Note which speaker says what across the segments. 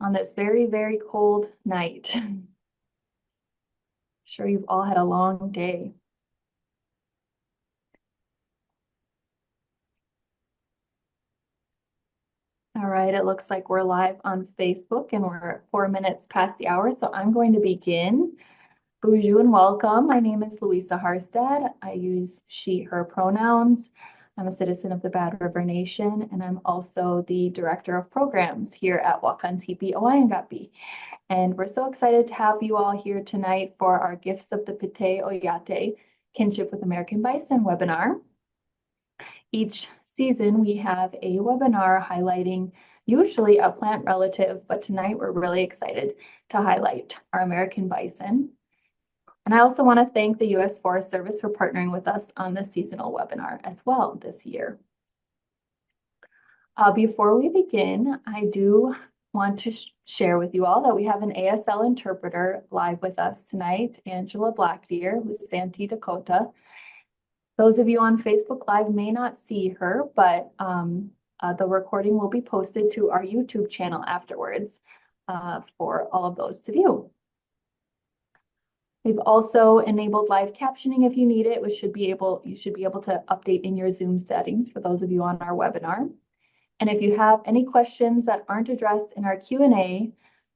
Speaker 1: on this very, very cold night. I'm sure you've all had a long day. All right, it looks like we're live on Facebook and we're 4 minutes past the hour, so I'm going to begin. Bonjour and welcome. My name is Louisa Harstead. I use she, her pronouns. I'm a citizen of the Bad River Nation, and I'm also the Director of Programs here at Wakan Pte Oyate. And we're so excited to have you all here tonight for our Gifts of the Pte Oyate Kinship with American Bison webinar. Each season, we have a webinar highlighting usually a plant relative, but tonight we're really excited to highlight our American bison. And I also want to thank the U.S. Forest Service for partnering with us on this seasonal webinar as well this year. Before we begin, I do want to share with you all that we have an ASL interpreter live with us tonight, Angela Blackdeer with Santee, Dakota. Those of you on Facebook Live may not see her, but the recording will be posted to our YouTube channel afterwards for all of those to view. We've also enabled live captioning if you need it, which you should be able to update in your Zoom settings for those of you on our webinar. And if you have any questions that aren't addressed in our Q&A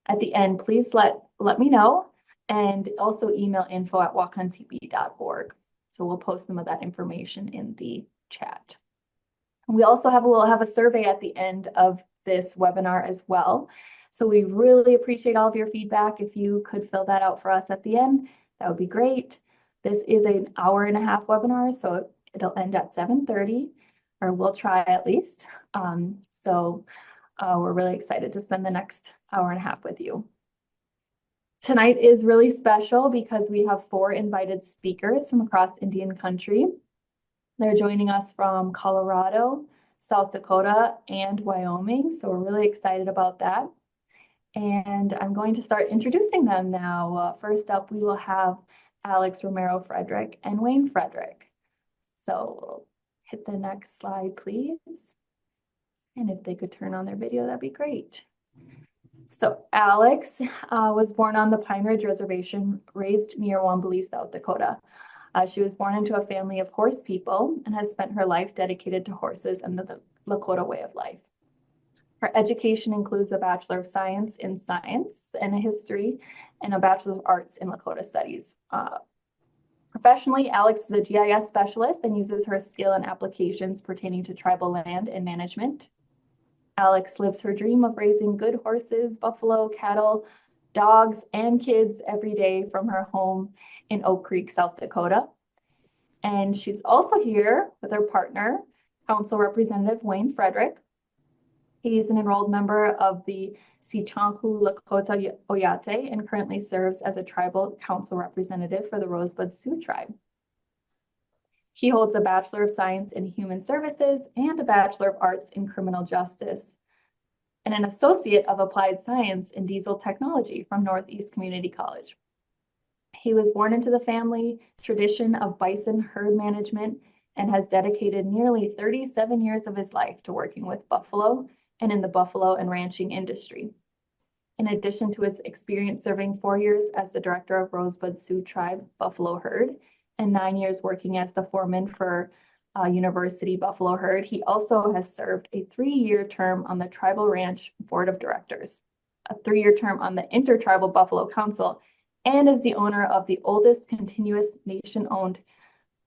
Speaker 1: at the end, please let me know, and also email info@wakantp.org. So we'll post some of that information in the chat. And we'll have a survey at the end of this webinar as well. So we really appreciate all of your feedback. If you could fill that out for us at the end, that would be great. This is an hour-and-a-half webinar, so it'll end at 7:30, or we'll try at least. We're really excited to spend the next hour and a half with you. Tonight is really special because we have 4 invited speakers from across Indian country. They're joining us from Colorado, South Dakota, and Wyoming, so we're really excited about that. And I'm going to start introducing them now. First up, we will have Alex Romero Frederick and Wayne Frederick. So we'll hit the next slide, please. And if they could turn on their video, that'd be great. So Alex was born on the Pine Ridge Reservation, raised near Wambly, South Dakota. She was born into a family of horse people and has spent her life dedicated to horses and the Lakota way of life. Her education includes a Bachelor of Science in Science and History and a Bachelor of Arts in Lakota Studies. Professionally, Alex is a GIS specialist and uses her skill in applications pertaining to tribal land and management. Alex lives her dream of raising good horses, buffalo, cattle, dogs, and kids every day from her home in Oak Creek, South Dakota. And she's also here with her partner, Council Representative Wayne Frederick. He's an enrolled member of the Sichanku Lakota Oyate and currently serves as a tribal council representative for the Rosebud Sioux tribe. He holds a Bachelor of Science in Human Services and a Bachelor of Arts in Criminal Justice and an Associate of Applied Science in Diesel Technology from Northeast Community College. He was born into the family tradition of bison herd management and has dedicated nearly 37 years of his life to working with buffalo and in the buffalo and ranching industry. In addition to his experience serving 4 years as the director of Rosebud Sioux Tribe Buffalo Herd and 9 years working as the foreman for University Buffalo Herd, he also has served a 3-year term on the Tribal Ranch Board of Directors, a 3-year term on the Intertribal Buffalo Council, and is the owner of the oldest continuous nation-owned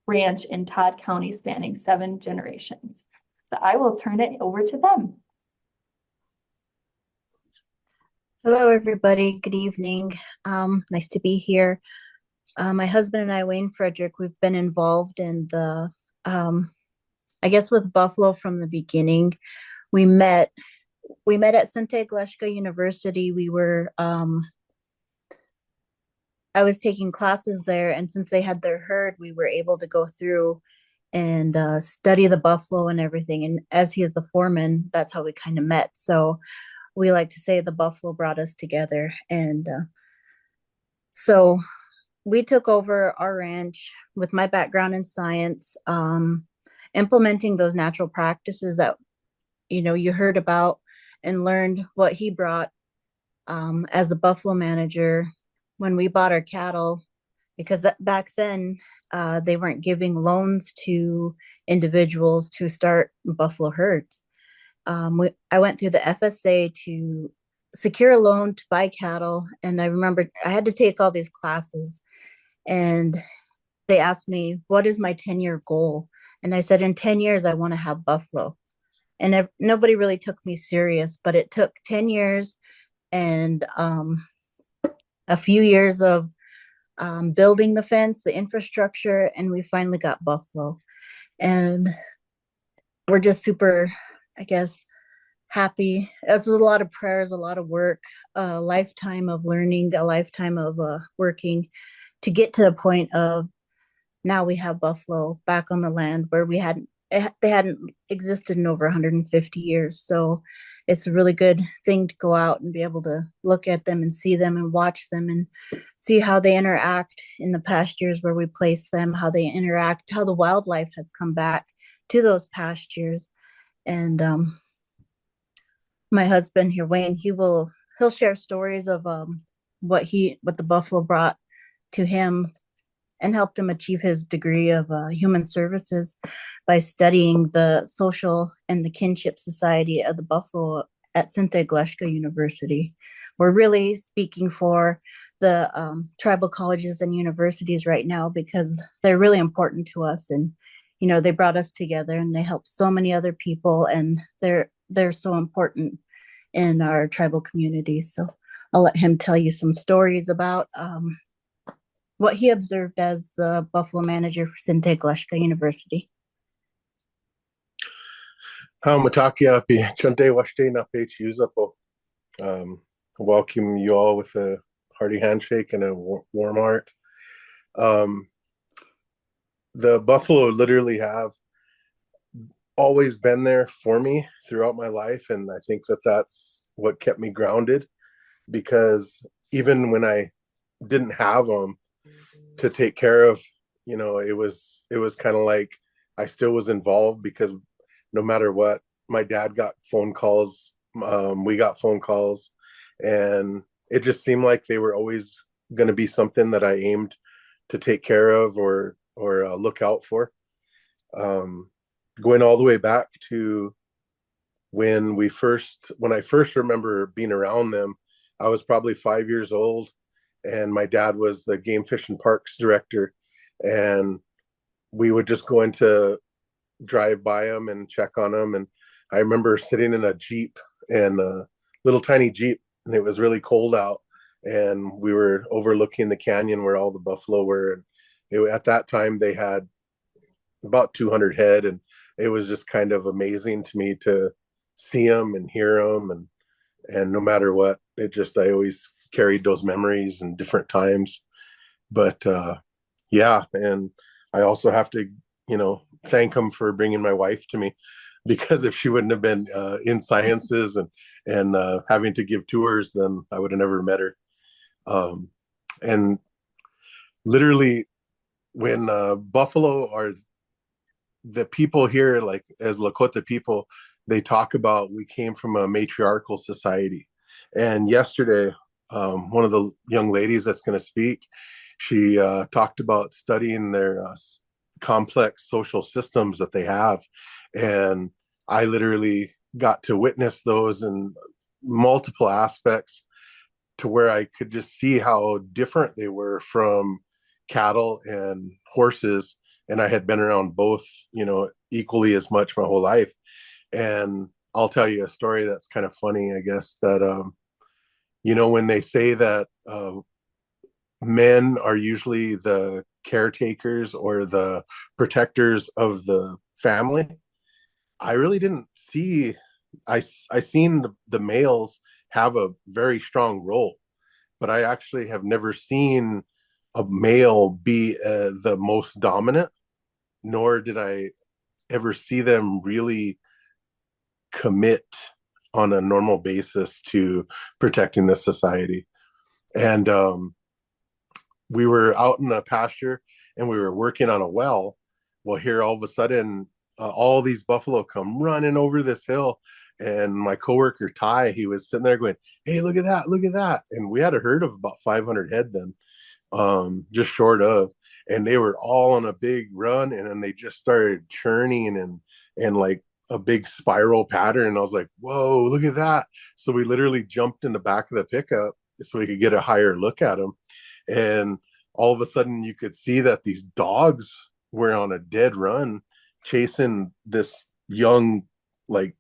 Speaker 1: ranch in Todd County spanning 7 generations. So I will turn it over to them.
Speaker 2: Hello, everybody. Good evening. Nice to be here. My husband and I, Wayne Frederick, we've been involved in the, I guess with Buffalo from the beginning. We met at Sente Gleshka University. I was taking classes there, and since they had their herd, we were able to go through and study the buffalo and everything. And as he is the foreman, that's how we kind of met. So we like to say the buffalo brought us together. And so we took over our ranch with my background in science, implementing those natural practices that, you heard about and learned what he brought As a buffalo manager, when we bought our cattle, because back then they weren't giving loans to individuals to start buffalo herds. I went through the FSA to secure a loan to buy cattle, and I remember I had to take all these classes, and they asked me, "What is my 10-year goal?" And I said, "In 10 years, I want to have buffalo." And nobody really took me serious, but it took 10 years and a few years of building the fence, the infrastructure, and we finally got buffalo. And we're just super, I guess, happy. It's a lot of prayers, a lot of work, a lifetime of learning, a lifetime of working to get to the point of now we have buffalo back on the land where they hadn't existed in over 150 years. So it's a really good thing to go out and be able to look at them and see them and watch them and see how they interact in the pastures where we place them, how they interact, how the wildlife has come back to those pastures. And my husband here, Wayne, he'll share stories of what the buffalo brought to him and helped him achieve his degree of human services by studying the social and the kinship society of the buffalo at Pte Oyate University. We're really speaking for the tribal colleges and universities right now because they're really important to us, and they brought us together and they helped so many other people, and they're so important in our tribal communities. So I'll let him tell you some stories about what he observed as the buffalo manager for Pte Oyate University.
Speaker 3: Matakiapi, Chante Washte Nape Chuzapo. Welcome you all with a hearty handshake and a warm heart. The buffalo literally have always been there for me throughout my life, and I think that's what kept me grounded, because even when I didn't have them to take care of, it was kind of like I still was involved, because no matter what, my dad got phone calls, we got phone calls, and it just seemed like they were always going to be something that I aimed to take care of or look out for. Going all the way back to when I first remember being around them, I was probably 5 years old, and my dad was the game fish and parks director, and we would just go into drive by them and check on them. And I remember sitting in a Jeep, and a little tiny Jeep, and it was really cold out, and we were overlooking the canyon where all the buffalo were. And at that time they had about 200 head, and it was just kind of amazing to me to see them and hear them, and no matter what, I always carried those memories in different times. But yeah, and I also have to thank him for bringing my wife to me, because if she wouldn't have been in sciences and having to give tours, then I would have never met her. And literally, when buffalo are the people here, like as Lakota people, they talk about we came from a matriarchal society. And yesterday, one of the young ladies that's going to speak, she talked about studying their complex social systems that they have. And I literally got to witness those in multiple aspects, to where I could just see how different they were from cattle and horses. And I had been around both, equally as much my whole life. And I'll tell you a story that's kind of funny, I guess, that, when they say that men are usually the caretakers or the protectors of the family, I really didn't see, I seen the males have a very strong role, but I actually have never seen a male be the most dominant, nor did I ever see them really commit on a normal basis to protecting this society. And we were out in the pasture, and we were working on a well. Well, here all of a sudden, all these buffalo come running over this hill, And my coworker Ty, he was sitting there going, "Hey, look at that, look at that!" And we had a herd of about 500 head then, just short of, and they were all on a big run, and then they just started churning and like a big spiral pattern. And I was like, "Whoa, look at that!" So we literally jumped in the back of the pickup so we could get a higher look at them, and all of a sudden you could see that these dogs were on a dead run chasing this young, like,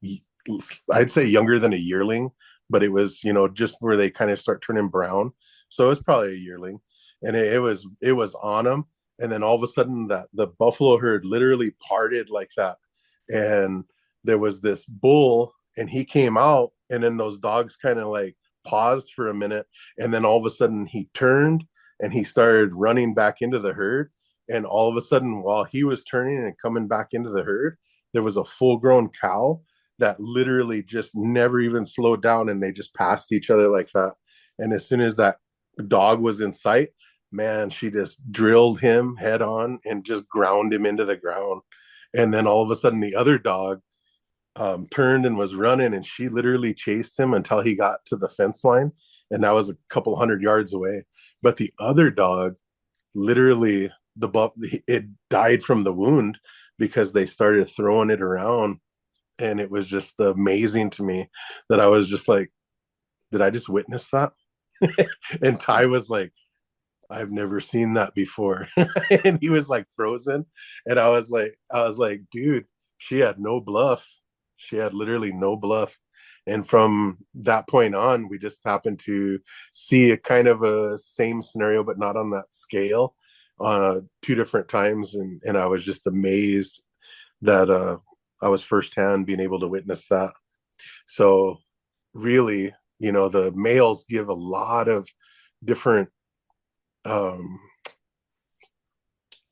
Speaker 3: I'd say younger than a yearling, but it was, just where they kind of start turning brown. So it was probably a yearling, and it was on them. And then all of a sudden that the buffalo herd literally parted like that, and there was this bull, and he came out, and then those dogs kind of like paused for a minute, and then all of a sudden he turned and he started running back into the herd. And all of a sudden, while he was turning and coming back into the herd, there was a full grown cow that literally just never even slowed down, and they just passed each other like that. And as soon as that dog was in sight, man, she just drilled him head on and just ground him into the ground. And then all of a sudden, the other dog turned and was running, and she literally chased him until he got to the fence line, and that was a couple hundred yards away. But the other dog, literally, it died from the wound because they started throwing it around, and it was just amazing to me that I was just like, did I just witness that? And Ty was like, I've never seen that before. And he was like frozen. And I was like, dude, she had no bluff. She had literally no bluff. And from that point on, we just happened to see a kind of a same scenario, but not on that scale, two different times. And I was just amazed that I was firsthand being able to witness that. So really, the males give a lot of different um,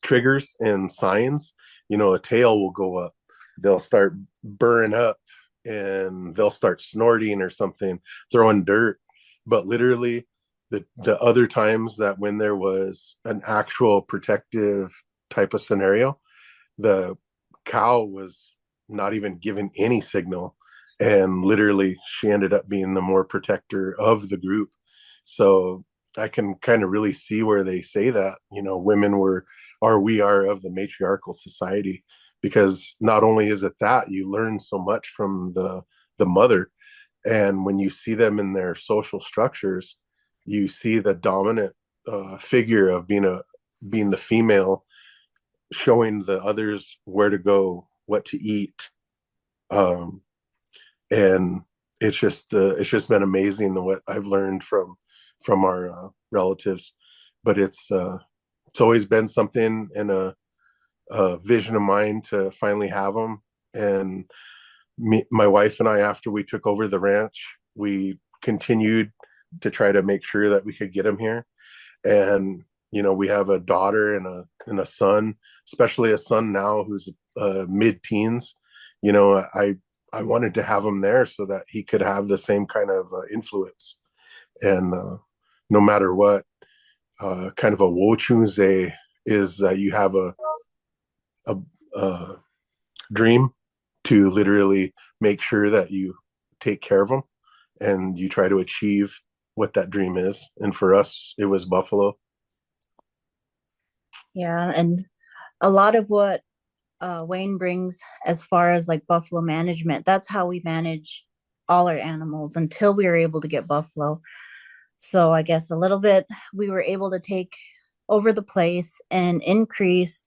Speaker 3: triggers and signs. A tail will go up, they'll start burring up, and they'll start snorting or something, throwing dirt. But literally, the other times that when there was an actual protective type of scenario, the cow was not even given any signal, and literally she ended up being the more protector of the group. So I can kind of really see where they say that, women we are of the matriarchal society, because not only is it that you learn so much from the mother, and when you see them in their social structures, you see the dominant figure of being the female, showing the others where to go, what to eat, and it's just been amazing what I've learned from our relatives. But it's always been something in a vision of mine to finally have them. And my wife and I, after we took over the ranch, we continued to try to make sure that we could get them here. And we have a daughter and a son, especially a son now who's mid-teens. I wanted to have him there so that he could have the same kind of influence. And no matter what, kind of a wochunze is that you have a dream to literally make sure that you take care of them and you try to achieve what that dream is. And for us, it was buffalo.
Speaker 2: Yeah, and a lot of what Wayne brings as far as like buffalo management, that's how we manage all our animals until we were able to get buffalo. So I guess a little bit we were able to take over the place and increase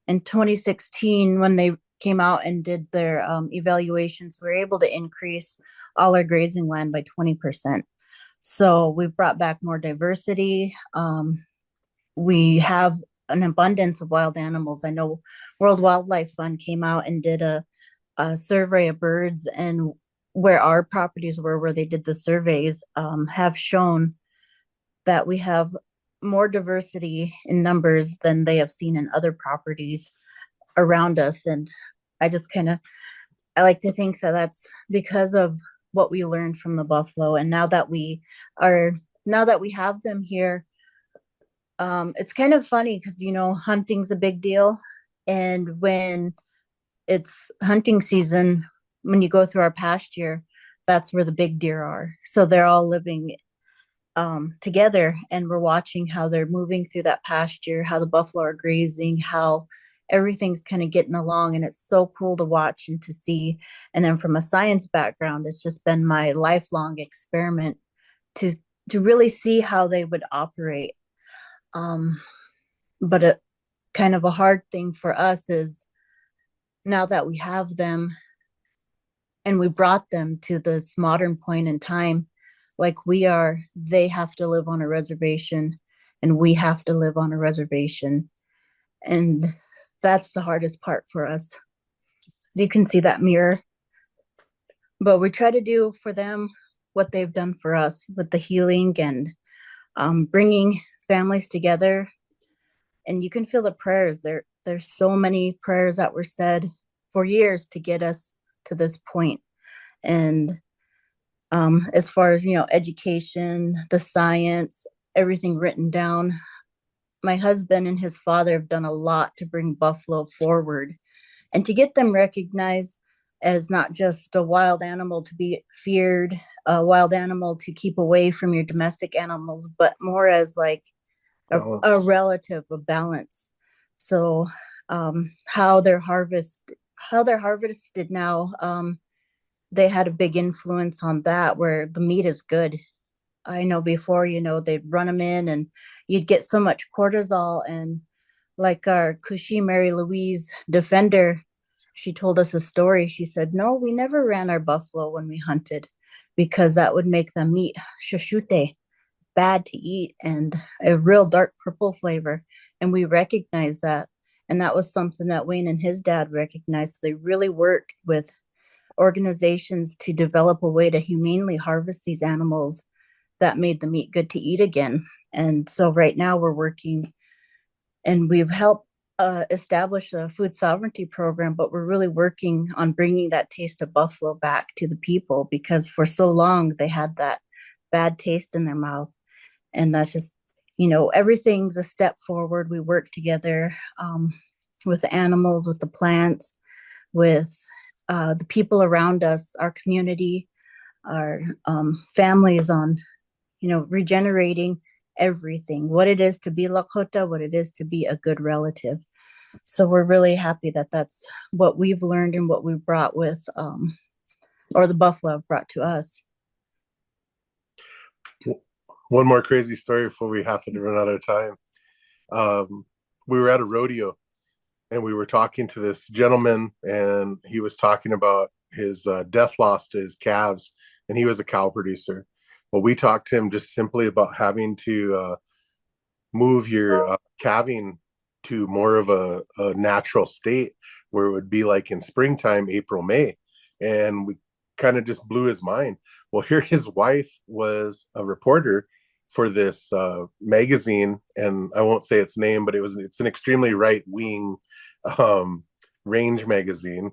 Speaker 2: in 2016 when they came out and did their evaluations. We were able to increase all our grazing land by 20%. So we've brought back more diversity. We have an abundance of wild animals. I know World Wildlife Fund came out and did a survey of birds, and where our properties were, where they did the surveys, have shown that we have more diversity in numbers than they have seen in other properties around us. And I just I like to think that that's because of what we learned from the buffalo. And now that we have them here, it's kind of funny because hunting's a big deal, and when it's hunting season, when you go through our pasture, that's where the big deer are. So they're all living together, and we're watching how they're moving through that pasture, how the buffalo are grazing, how everything's kind of getting along, and it's so cool to watch and to see. And then from a science background, it's just been my lifelong experiment to really see how they would operate. But a kind of a hard thing for us is now that we have them and we brought them to this modern point in time, like we are, they have to live on a reservation and we have to live on a reservation. And that's the hardest part for us. As you can see that mirror. But we try to do for them what they've done for us with the healing and bringing families together. And you can feel the prayers. There's so many prayers that were said for years to get us to this point. And as far as, education, the science, everything written down, my husband and his father have done a lot to bring buffalo forward and to get them recognized as not just a wild animal to be feared, a wild animal to keep away from your domestic animals, but more as like a relative, a balance. So how they're harvested now, they had a big influence on that, where the meat is good. I know before, they'd run them in and you'd get so much cortisol. And like our Cushy Mary Louise defender, she told us a story. She said, no, we never ran our buffalo when we hunted because that would make the meat shashute, bad to eat, and a real dark purple flavor. And we recognized that. And that was something that Wayne and his dad recognized. So they really worked with organizations to develop a way to humanely harvest these animals that made the meat good to eat again. And so right now we're working, and we've helped establish a food sovereignty program, but we're really working on bringing that taste of buffalo back to the people, because for so long they had that bad taste in their mouth. And that's just, everything's a step forward. We work together with the animals, with the plants, with the people around us, our community, our families, on, regenerating everything, what it is to be Lakota, what it is to be a good relative. So we're really happy that that's what we've learned and what we've brought with, or the buffalo have brought to us.
Speaker 3: One more crazy story before we happen to run out of time. We were at a rodeo and we were talking to this gentleman, and he was talking about his death loss to his calves, and he was a cow producer. Well, we talked to him just simply about having to move your calving to more of a natural state where it would be like in springtime, April, May. And we kind of just blew his mind. Well, here his wife was a reporter for this magazine, and I won't say its name, but it's an extremely right-wing range magazine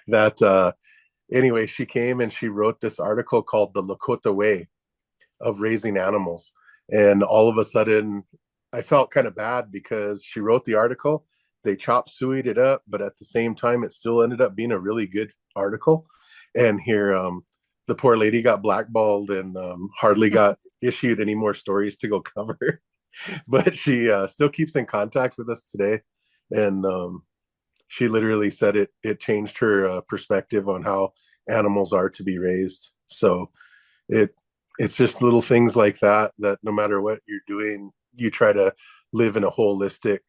Speaker 3: that anyway, she came and she wrote this article called The Lakota Way of Raising Animals. And all of a sudden, I felt kind of bad because she wrote the article, they chop sueyed it up, but at the same time, it still ended up being a really good article. And here, the poor lady got blackballed and hardly got issued any more stories to go cover. But she still keeps in contact with us today. And she literally said it changed her perspective on how animals are to be raised. So it's just little things like that no matter what you're doing, you try to live in a holistic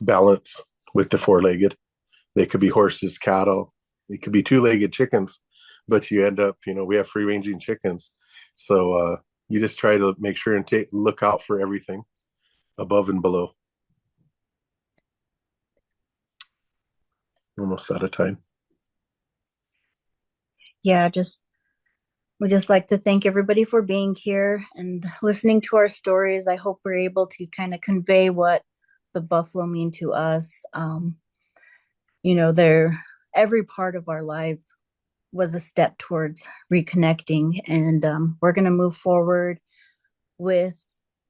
Speaker 3: balance with the four-legged. They could be horses, cattle, it could be two-legged chickens, but you end up, we have free-ranging chickens. So you just try to make sure and look out for everything above and below. Almost out of time.
Speaker 2: Yeah, we just like to thank everybody for being here and listening to our stories. I hope we're able to kind of convey what the buffalo mean to us. They're every part of our life was a step towards reconnecting, and we're going to move forward with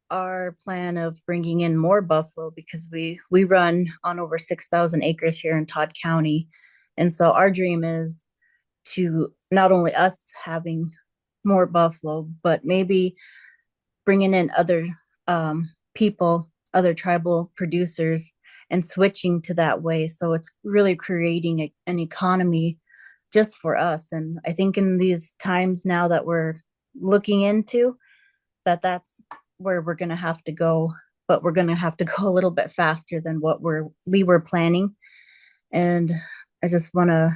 Speaker 2: our plan of bringing in more buffalo, because we run on over 6,000 acres here in Todd County, And so our dream is to not only us having more buffalo, but maybe bringing in other people, other tribal producers, and switching to that way. So it's really creating an economy just for us. And I think in these times now that we're looking into that, that's where we're going to have to go, but we're going to have to go a little bit faster than what we were planning. And I just want to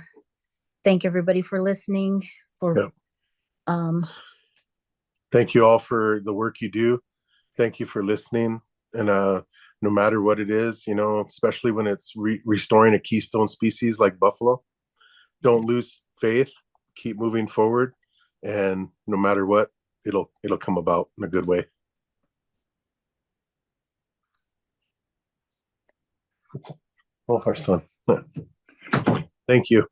Speaker 2: thank everybody for listening.
Speaker 3: Yep. Thank you all for the work you do. Thank you for listening. And no matter what it is, you know, especially when it's restoring a keystone species like buffalo, don't lose faith. Keep moving forward, and no matter what, it'll come about in a good way. Oh, our son. Thank you.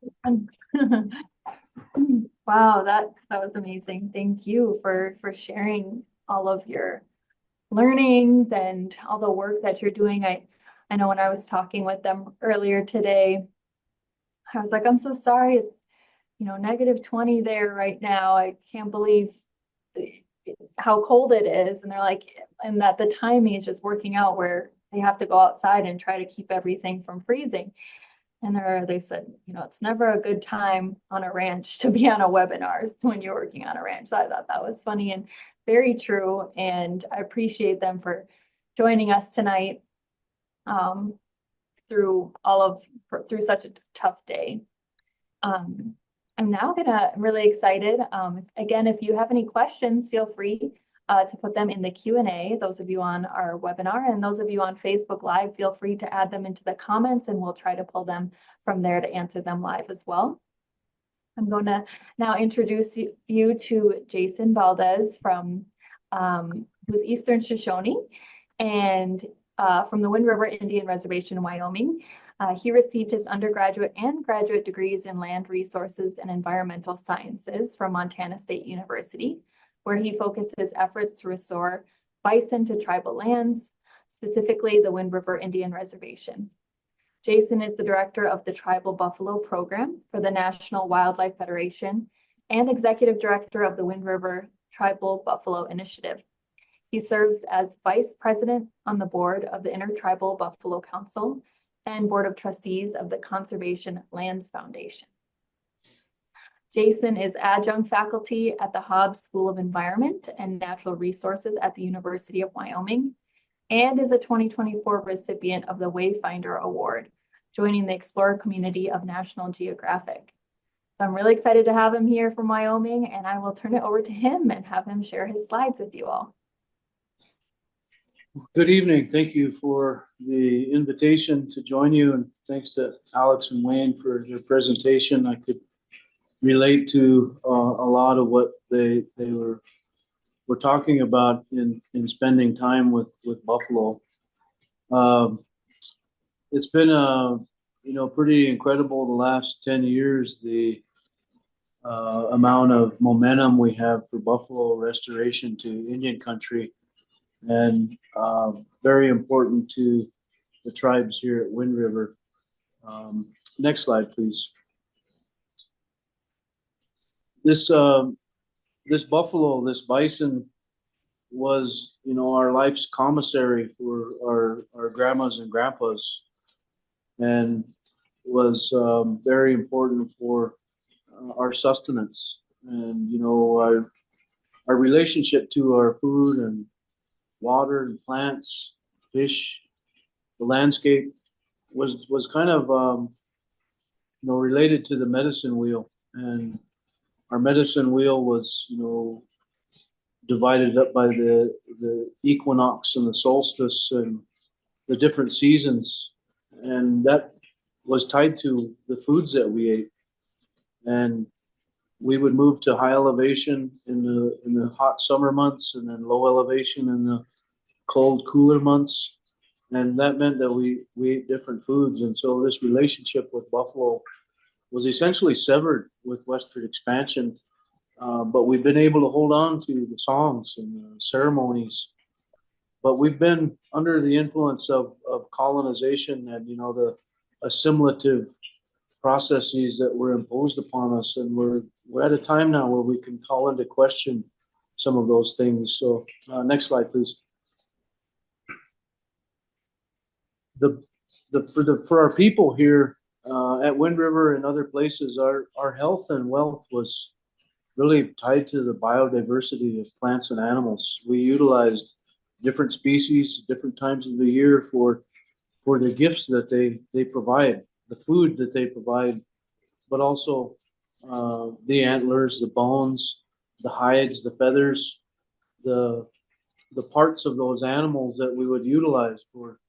Speaker 1: Wow, that was amazing. Thank you for sharing all of your learnings and all the work that you're doing. I know when I was talking with them earlier today, I was like, I'm so sorry. It's, you know, -20 there right now. I can't believe how cold it is. And they're like, and that the timing is just working out where they have to go outside and try to keep everything from freezing. And they said, you know, it's never a good time on a ranch to be on a webinar when you're working on a ranch. So I thought that was funny and very true. And I appreciate them for joining us tonight through such a tough day. I'm really excited. Again, if you have any questions, feel free to put them in the Q&A, those of you on our webinar, and those of you on Facebook Live, feel free to add them into the comments and we'll try to pull them from there to answer them live as well. I'm going to now introduce you to Jason Valdez from who's Eastern Shoshone and from the Wind River Indian Reservation in Wyoming. He received his undergraduate and graduate degrees in land resources and environmental sciences from Montana State University, where he focuses efforts to restore bison to tribal lands, specifically the Wind River Indian Reservation. Jason is the director of the Tribal Buffalo Program for the National Wildlife Federation and executive director of the Wind River Tribal Buffalo Initiative. He serves as vice president on the board of the Intertribal Buffalo Council and board of trustees of the Conservation Lands Foundation. Jason is adjunct faculty at the Hobbs School of Environment and Natural Resources at the University of Wyoming and is a 2024 recipient of the Wayfinder Award, joining the explorer community of National Geographic. So I'm really excited to have him here from Wyoming, and I will turn it over to him and have him share his slides with you all.
Speaker 4: Good evening. Thank you for the invitation to join you, and thanks to Alex and Wayne for their presentation. I could relate to a lot of what they were talking about in spending time with buffalo. It's been pretty incredible the last 10 years, the amount of momentum we have for buffalo restoration to Indian country, and very important to the tribes here at Wind River. Next slide, please. This buffalo, this bison, was, you know, our life's commissary for our grandmas and grandpas, and was very important for our sustenance, and, you know, our relationship to our food and water and plants, fish, the landscape was kind of related to the medicine wheel. And our medicine wheel was, you know, divided up by the equinox and the solstice and the different seasons, and that was tied to the foods that we ate. And we would move to high elevation in the hot summer months, and then low elevation in the cold, cooler months. And that meant that we ate different foods. And so this relationship with buffalo was essentially severed with westward expansion. But we've been able to hold on to the songs and the ceremonies. But we've been under the influence of colonization and, you know, the assimilative processes that were imposed upon us, and we're at a time now where we can call into question some of those things. So next slide, please. For our people here at Wind River and other places, our health and wealth was really tied to the biodiversity of plants and animals. We utilized different species, different times of the year for the gifts that they provide, the food that they provide, but also the antlers, the bones, the hides, the feathers, the parts of those animals that we would utilize for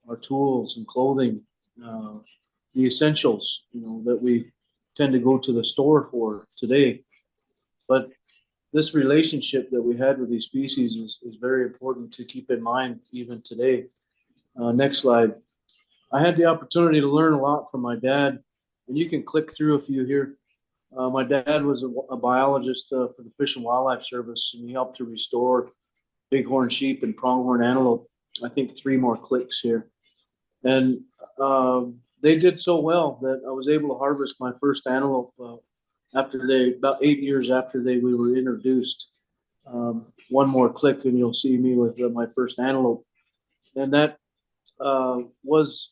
Speaker 4: our tools and clothing, the essentials, that we tend to go to the store for today. But this relationship that we had with these species is very important to keep in mind even today. Next slide. I had the opportunity to learn a lot from my dad, and you can click through a few here. My dad was a biologist for the Fish and Wildlife Service, and he helped to restore bighorn sheep and pronghorn antelope. I think 3 more clicks here. And they did so well that I was able to harvest my first antelope about 8 years after we were introduced. 1 more click and you'll see me with my first antelope. And that was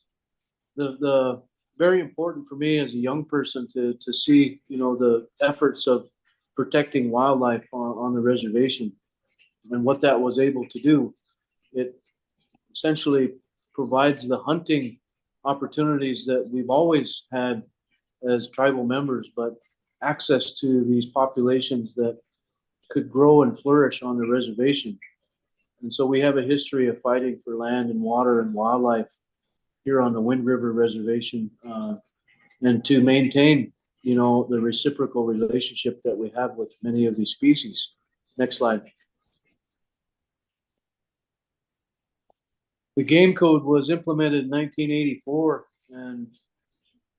Speaker 4: the very important for me as a young person to see, the efforts of protecting wildlife on the reservation and what that was able to do. It essentially provides the hunting opportunities that we've always had as tribal members, but access to these populations that could grow and flourish on the reservation. And so we have a history of fighting for land and water and wildlife here on the Wind River Reservation, and to maintain, the reciprocal relationship that we have with many of these species. Next slide. The game code was implemented in 1984, and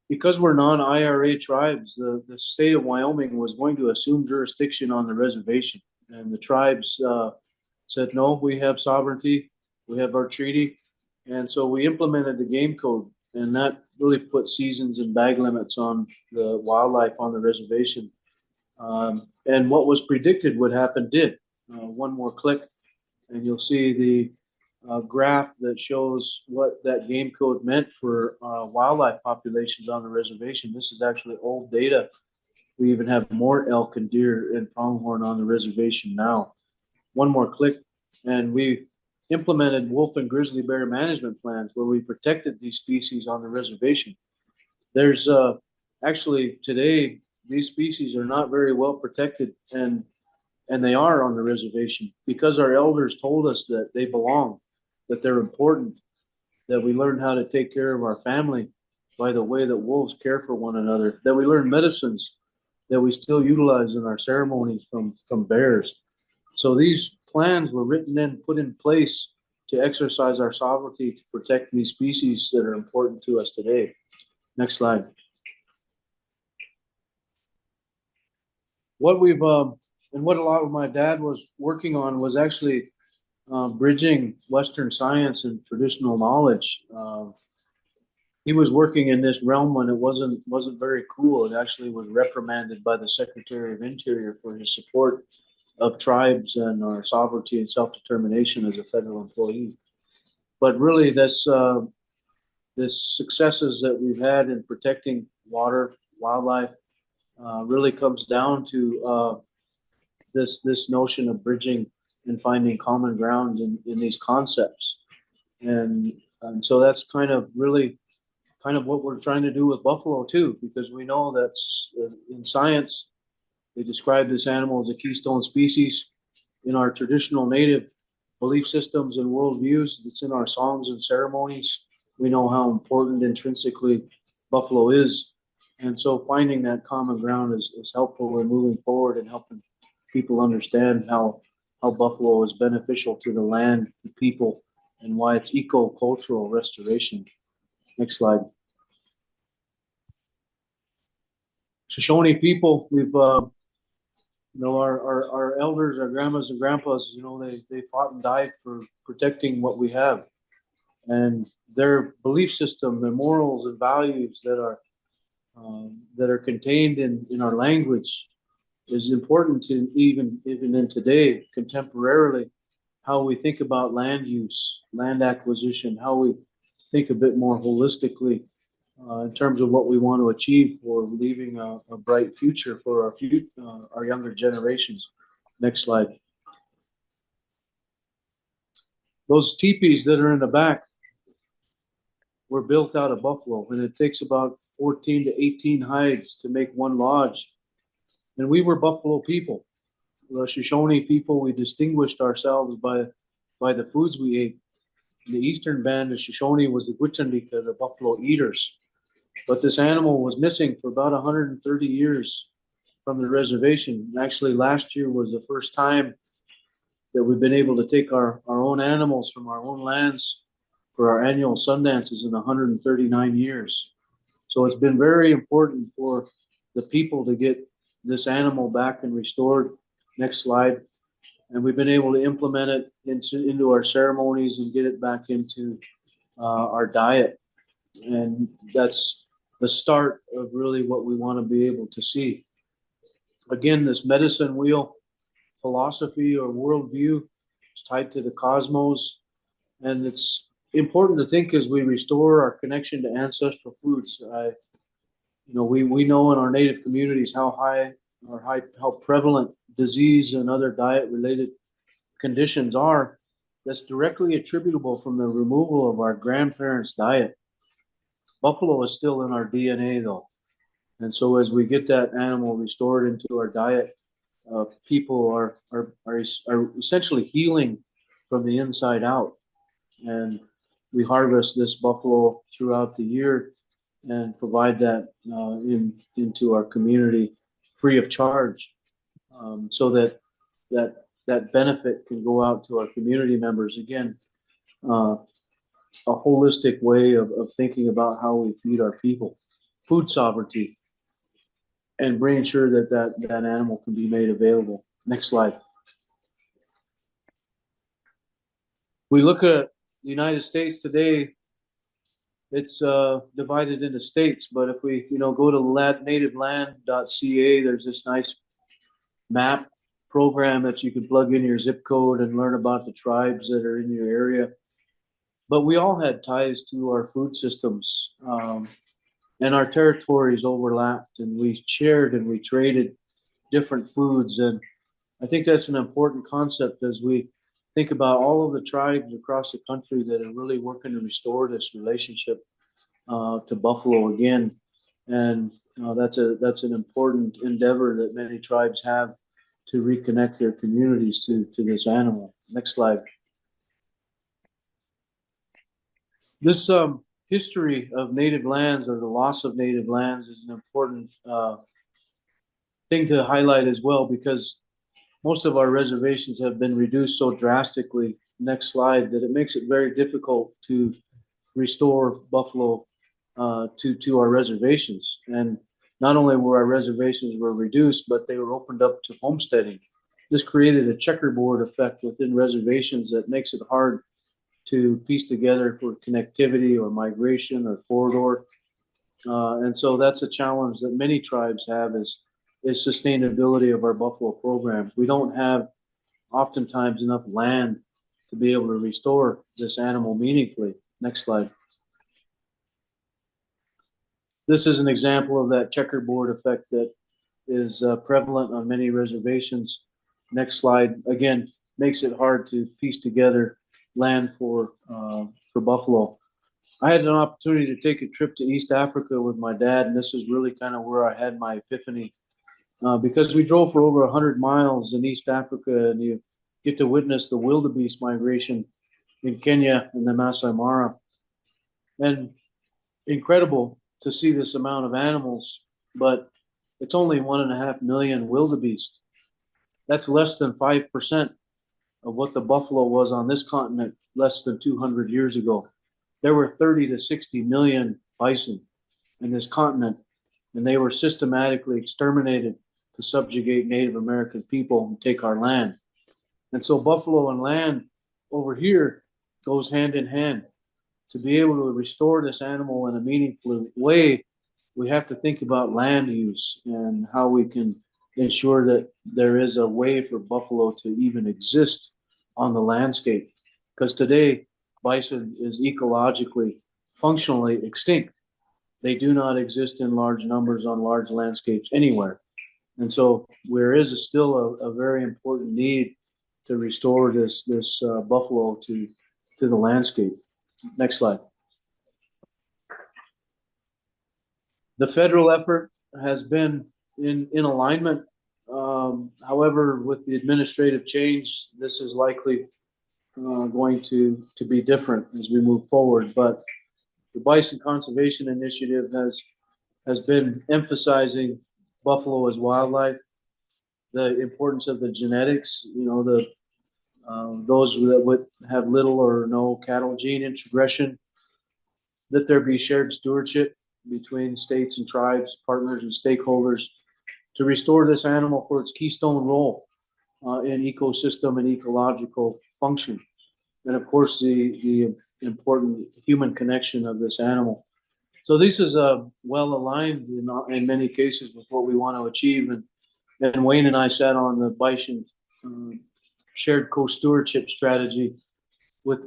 Speaker 4: because we're non-IRA tribes, the state of Wyoming was going to assume jurisdiction on the reservation. And the tribes said, no, we have sovereignty, we have our treaty. And so we implemented the game code, and that really put seasons and bag limits on the wildlife on the reservation. And what was predicted would happen did. 1 more click, and you'll see the graph that shows what that game code meant for wildlife populations on the reservation. This is actually old data. We even have more elk and deer and pronghorn on the reservation now. 1 more click, and we implemented wolf and grizzly bear management plans where we protected these species on the reservation. There's actually today, these species are not very well protected, and they are on the reservation because our elders told us that they belong, that they're important, that we learn how to take care of our family by the way that wolves care for one another, that we learn medicines that we still utilize in our ceremonies from bears. So these plans were written and put in place to exercise our sovereignty to protect these species that are important to us today. Next slide. What we've and what a lot of my dad was working on was actually bridging Western science and traditional knowledge. He was working in this realm when it wasn't very cool. It actually was reprimanded by the Secretary of Interior for his support of tribes and our sovereignty and self-determination as a federal employee. But really, this successes that we've had in protecting water, wildlife, really comes down to this notion of bridging and finding common ground in these concepts. And so that's kind of what we're trying to do with buffalo too, because we know that in science, they describe this animal as a keystone species. In our traditional native belief systems and worldviews, it's in our songs and ceremonies. We know how important intrinsically buffalo is. And so finding that common ground is helpful in moving forward and helping people understand how buffalo is beneficial to the land, the people, and why it's eco-cultural restoration. Next slide. Shoshone people, we've our elders, our grandmas and grandpas, they fought and died for protecting what we have, and their belief system, their morals and values that are that are contained in our language is important to even in today, contemporarily, how we think about land use, land acquisition, how we think a bit more holistically in terms of what we want to achieve for leaving a bright future for our younger generations. Next slide. Those teepees that are in the back were built out of buffalo, and it takes about 14 to 18 hides to make one lodge. And we were buffalo people. The Shoshone people, we distinguished ourselves by the foods we ate. In the eastern band of Shoshone was the Gwich'in-Dika, the buffalo eaters. But this animal was missing for about 130 years from the reservation. Actually, last year was the first time that we've been able to take our own animals from our own lands for our annual sundances in 139 years. So it's been very important for the people to get this animal back and restored. Next slide. And we've been able to implement it into our ceremonies and get it back into our diet. And that's the start of really what we want to be able to see. Again, this medicine wheel philosophy or worldview is tied to the cosmos. And it's important to think as we restore our connection to ancestral foods. We know in our native communities how prevalent disease and other diet-related conditions are. That's directly attributable from the removal of our grandparents' diet. Buffalo is still in our DNA, though, and so as we get that animal restored into our diet, people are essentially healing from the inside out. And we harvest this buffalo throughout the year and provide that into our community free of charge, so that benefit can go out to our community members. Again, a holistic way of thinking about how we feed our people, food sovereignty, and bringing sure that animal can be made available. Next slide. We look at the United States today. It's divided into states, but if we go to nativeland.ca, there's this nice map program that you can plug in your zip code and learn about the tribes that are in your area. But we all had ties to our food systems, and our territories overlapped, and we shared and we traded different foods. And I think that's an important concept as we think about all of the tribes across the country that are really working to restore this relationship to buffalo again. And that's an important endeavor that many tribes have to reconnect their communities to this animal. Next slide. This history of native lands, or the loss of native lands, is an important thing to highlight as well, because most of our reservations have been reduced so drastically, next slide, that it makes it very difficult to restore buffalo to our reservations. And not only were our reservations reduced, but they were opened up to homesteading. This created a checkerboard effect within reservations that makes it hard to piece together for connectivity or migration or corridor. And so that's a challenge that many tribes have, is sustainability of our buffalo programs. We don't have oftentimes enough land to be able to restore this animal meaningfully. Next slide. This is an example of that checkerboard effect that is prevalent on many reservations. Next slide. Again, makes it hard to piece together land for buffalo. I had an opportunity to take a trip to East Africa with my dad, and this is really kind of where I had my epiphany, because we drove for over 100 miles in East Africa, and you get to witness the wildebeest migration in Kenya and the Masai Mara. And incredible to see this amount of animals, but it's only 1.5 million wildebeest. That's less than 5% of what the buffalo was on this continent less than 200 years ago. There were 30 to 60 million bison in this continent, and they were systematically exterminated to subjugate Native American people and take our land. And so buffalo and land over here goes hand in hand. To be able to restore this animal in a meaningful way we have to think about land use and how we can ensure that there is a way for buffalo to even exist on the landscape. Because today, bison is ecologically, functionally extinct. They do not exist in large numbers on large landscapes anywhere. And so there is still a very important need to restore this buffalo to the landscape. Next slide. The federal effort has been in alignment. However, with the administrative change, this is likely going to be different as we move forward. But the Bison Conservation Initiative has been emphasizing buffalo as wildlife, the importance of the genetics, those that would have little or no cattle gene introgression, that there be shared stewardship between states and tribes, partners and stakeholders to restore this animal for its keystone role in ecosystem and ecological function. And of course, the important human connection of this animal. So this is well aligned in many cases with what we want to achieve. And Wayne and I sat on the Bison shared co-stewardship strategy with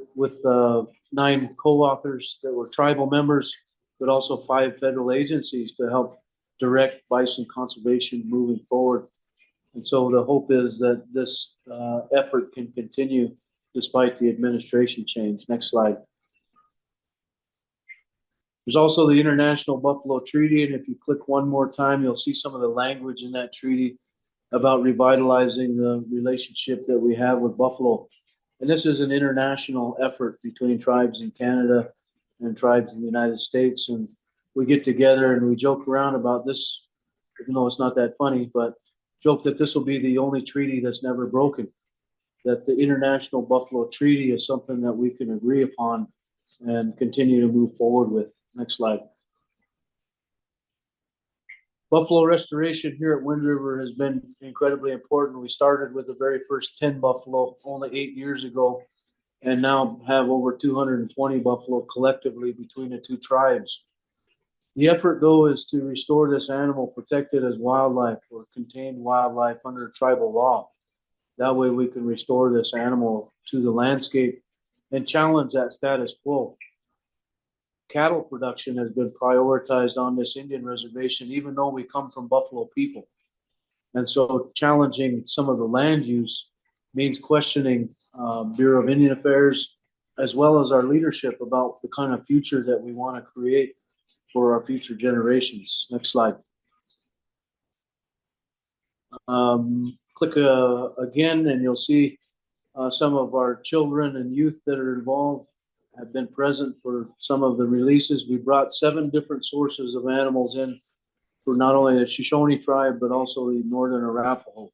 Speaker 4: 9 co-authors that were tribal members, but also 5 federal agencies to help direct bison conservation moving forward. And so the hope is that this effort can continue despite the administration change. Next slide. There's also the International Buffalo Treaty, and if you click one more time, you'll see some of the language in that treaty about revitalizing the relationship that we have with buffalo. And this is an international effort between tribes in Canada and tribes in the United States. And we get together and we joke around about this, even though it's not that funny, but joke that this will be the only treaty that's never broken. That the International Buffalo Treaty is something that we can agree upon and continue to move forward with. Next slide. Buffalo restoration here at Wind River has been incredibly important. We started with the very first 10 buffalo only 8 years ago, and now have over 220 buffalo collectively between the 2 tribes. The effort, though, is to restore this animal protected as wildlife or contained wildlife under tribal law. That way we can restore this animal to the landscape and challenge that status quo. Cattle production has been prioritized on this Indian reservation, even though we come from buffalo people. And so challenging some of the land use means questioning Bureau of Indian Affairs, as well as our leadership about the kind of future that we want to create for our future generations. Next slide. Click again and you'll see some of our children and youth that are involved have been present for some of the releases. We brought 7 different sources of animals in for not only the Shoshone tribe, but also the Northern Arapaho.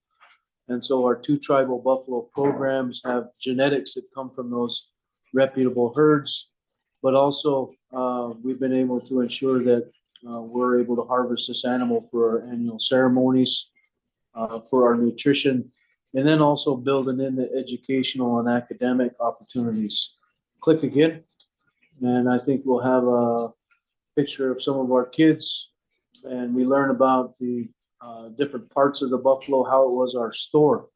Speaker 4: And so our 2 tribal buffalo programs have genetics that come from those reputable herds, but also we've been able to ensure that we're able to harvest this animal for our annual ceremonies, for our nutrition, and then also building in the educational and academic opportunities. Click again, and I think we'll have a picture of some of our kids, and we learn about the different parts of the buffalo, how it was our store,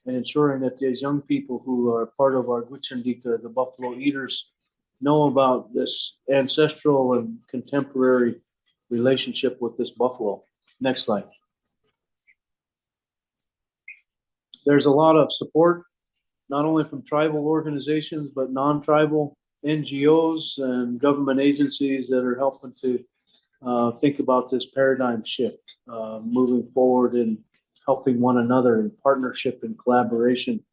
Speaker 4: and ensuring that these young people who are part of our Gwich'indika, the buffalo eaters, know about this ancestral and contemporary relationship with this buffalo. Next slide. There's a lot of support, not only from tribal organizations, but non-tribal NGOs and government agencies that are helping to think about this paradigm shift, moving forward and helping one another in partnership and collaboration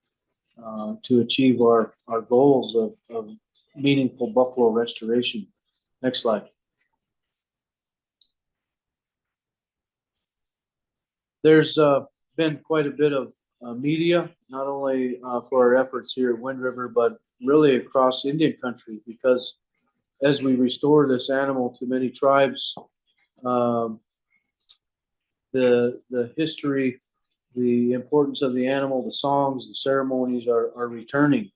Speaker 4: to achieve our goals of meaningful buffalo restoration. Next slide. There's been quite a bit of media, not only for our efforts here at Wind River, but really across Indian country, because as we restore this animal to many tribes, the history, the importance of the animal, the songs, the ceremonies are returning.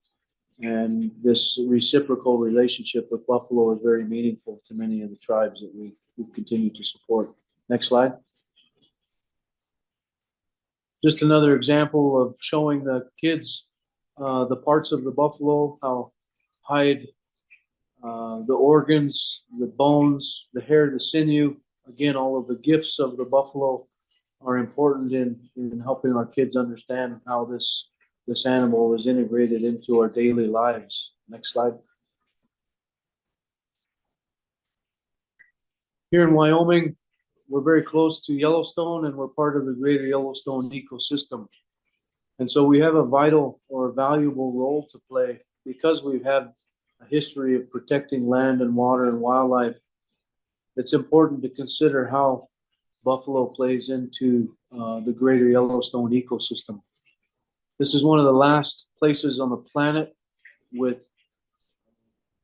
Speaker 4: And this reciprocal relationship with buffalo is very meaningful to many of the tribes that we we continue to support. Next slide. Just another example of showing the kids the parts of the buffalo, how hide, the organs, the bones, the hair, the sinew. Again, all of the gifts of the buffalo are important in helping our kids understand how this animal is integrated into our daily lives. Next slide. Here in Wyoming, we're very close to Yellowstone, and we're part of the greater Yellowstone ecosystem. And so we have a vital or valuable role to play because we've had a history of protecting land and water and wildlife. It's important to consider how buffalo plays into the greater Yellowstone ecosystem. This is one of the last places on the planet with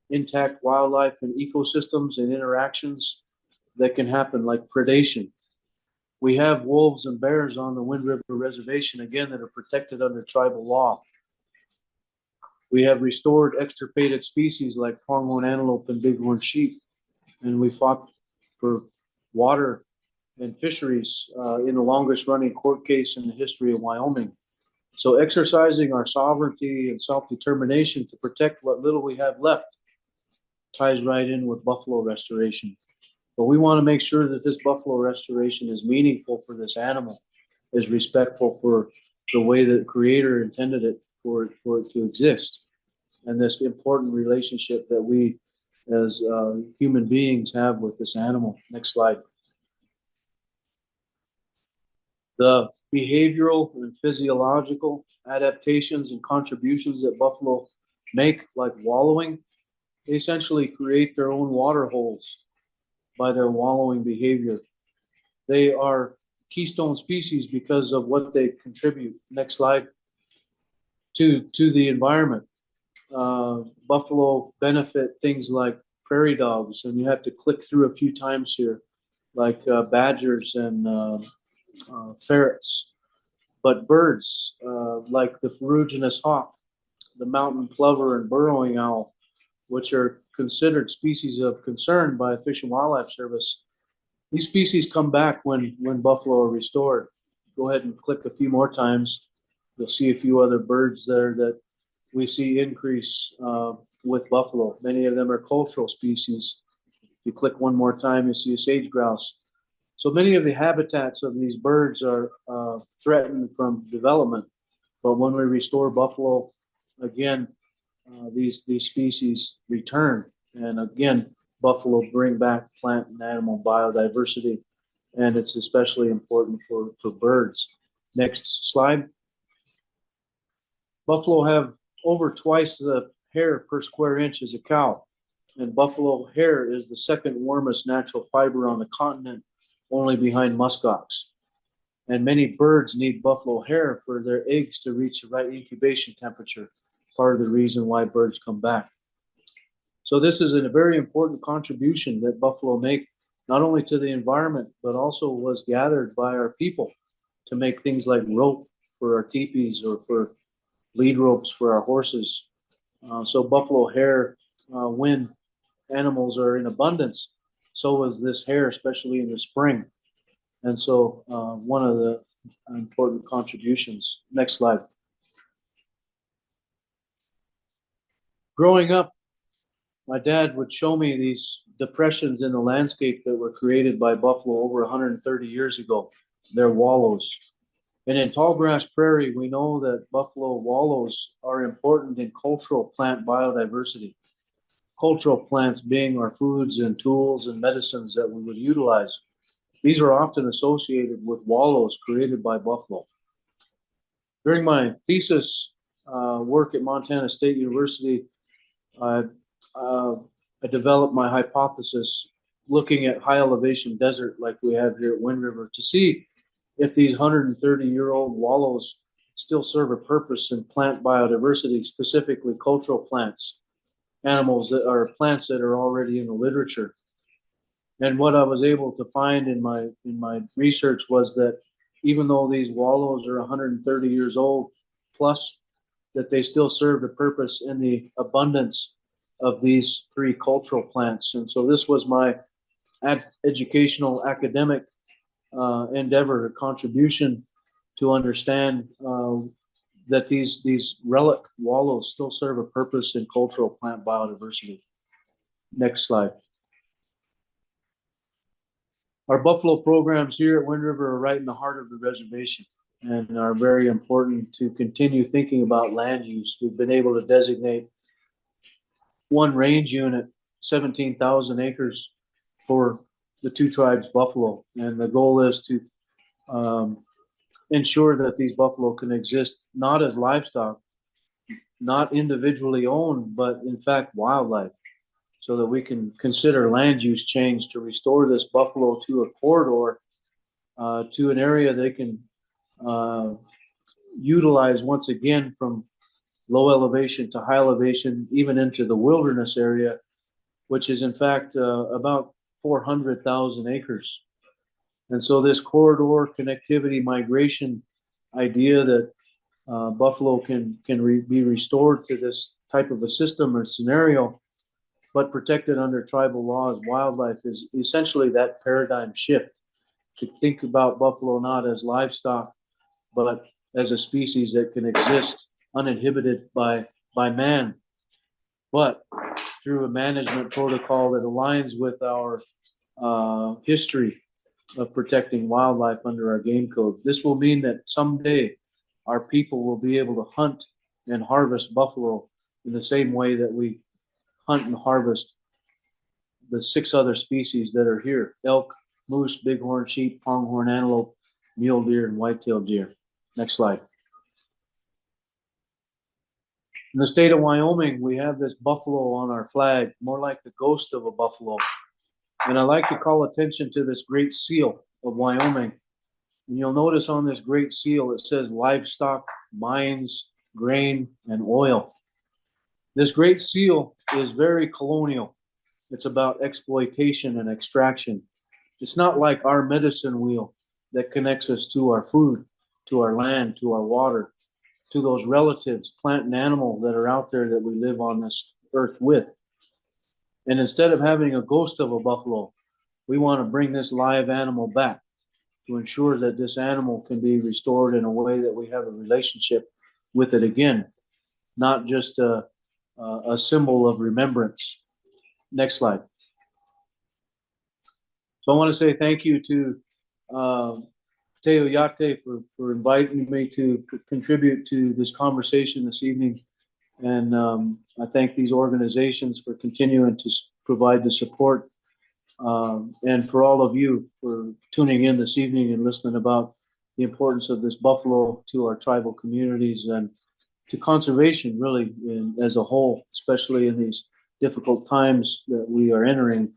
Speaker 4: intact wildlife and ecosystems and interactions that can happen, like predation. We have wolves and bears on the Wind River Reservation, again, that are protected under tribal law. We have restored extirpated species like pronghorn antelope and bighorn sheep, and we fought for water and fisheries in the longest running court case in the history of Wyoming. So exercising our sovereignty and self-determination to protect what little we have left ties right in with buffalo restoration. But we want to make sure that this buffalo restoration is meaningful for this animal, is respectful for the way that the Creator intended it for it to exist, and this important relationship that we as human beings have with this animal. Next slide. The behavioral and physiological adaptations and contributions that buffalo make, like wallowing, they essentially create their own water holes by their wallowing behavior. They are keystone species because of what they contribute. Next slide. To the environment. Buffalo benefit things like prairie dogs, and you have to click through a few times here, like badgers and ferrets. But birds, like the ferruginous hawk, the mountain plover, and burrowing owl, which are considered species of concern by Fish and Wildlife Service, these species come back when buffalo are restored. Go ahead and click a few more times. You'll see a few other birds there that we see increase with buffalo. Many of them are cultural species. If you click one more time, you see a sage grouse. So many of the habitats of these birds are threatened from development. But when we restore buffalo, again, these species return. And again, buffalo bring back plant and animal biodiversity. And it's especially important for birds. Next slide. Buffalo have over twice the hair per square inch as a cow. And buffalo hair is the second warmest natural fiber on the continent, only behind muskox. And many birds need buffalo hair for their eggs to reach the right incubation temperature. Part of the reason why birds come back. So this is a very important contribution that buffalo make, not only to the environment, but also was gathered by our people to make things like rope for our teepees or for lead ropes for our horses. So buffalo hair, when animals are in abundance, so is this hair, especially in the spring. And so one of the important contributions. Next slide. Growing up, my dad would show me these depressions in the landscape that were created by buffalo over 130 years ago. They're wallows. And in tall grass prairie, we know that buffalo wallows are important in cultural plant biodiversity. Cultural plants being our foods and tools and medicines that we would utilize. These are often associated with wallows created by buffalo. During my thesis work at Montana State University, I developed my hypothesis looking at high elevation desert like we have here at Wind River to see if these 130-year-old wallows still serve a purpose in plant biodiversity, specifically cultural plants, animals that are plants that are already in the literature. And what I was able to find in my research was that even though these wallows are 130 years old plus, that they still served a purpose in the abundance of these three cultural plants. And so this was my educational, academic endeavor, contribution to understand that these relic wallows still serve a purpose in cultural plant biodiversity. Next slide. Our buffalo programs here at Wind River are right in the heart of the reservation and are very important to continue thinking about land use. We've been able to designate one range unit, 17,000 acres for the two tribes buffalo. And the goal is to ensure that these buffalo can exist not as livestock, not individually owned, but in fact wildlife, so that we can consider land use change to restore this buffalo to a corridor, to an area they can utilize once again from low elevation to high elevation, even into the wilderness area, which is in fact about 400,000 acres. And so this corridor connectivity migration idea that buffalo can be restored to this type of a system or scenario, but protected under tribal law as wildlife, is essentially that paradigm shift to think about buffalo not as livestock, but as a species that can exist uninhibited by man, but through a management protocol that aligns with our history of protecting wildlife under our game code. This will mean that someday our people will be able to hunt and harvest buffalo in the same way that we hunt and harvest the 6 other species that are here: elk, moose, bighorn sheep, pronghorn antelope, mule deer, and white-tailed deer. Next slide. In the state of Wyoming, we have this buffalo on our flag, more like the ghost of a buffalo. And I like to call attention to this great seal of Wyoming. And you'll notice on this great seal, it says livestock, mines, grain, and oil. This great seal is very colonial. It's about exploitation and extraction. It's not like our medicine wheel that connects us to our food, to our land, to our water, to those relatives, plant and animal, that are out there that we live on this earth with. And instead of having a ghost of a buffalo, we want to bring this live animal back to ensure that this animal can be restored in a way that we have a relationship with it again, not just a symbol of remembrance. Next slide. So I want to say thank you to Pte Oyate for inviting me to contribute to this conversation this evening. And I thank these organizations for continuing to provide the support, and for all of you for tuning in this evening and listening about the importance of this buffalo to our tribal communities and to conservation really as a whole, especially in these difficult times that we are entering,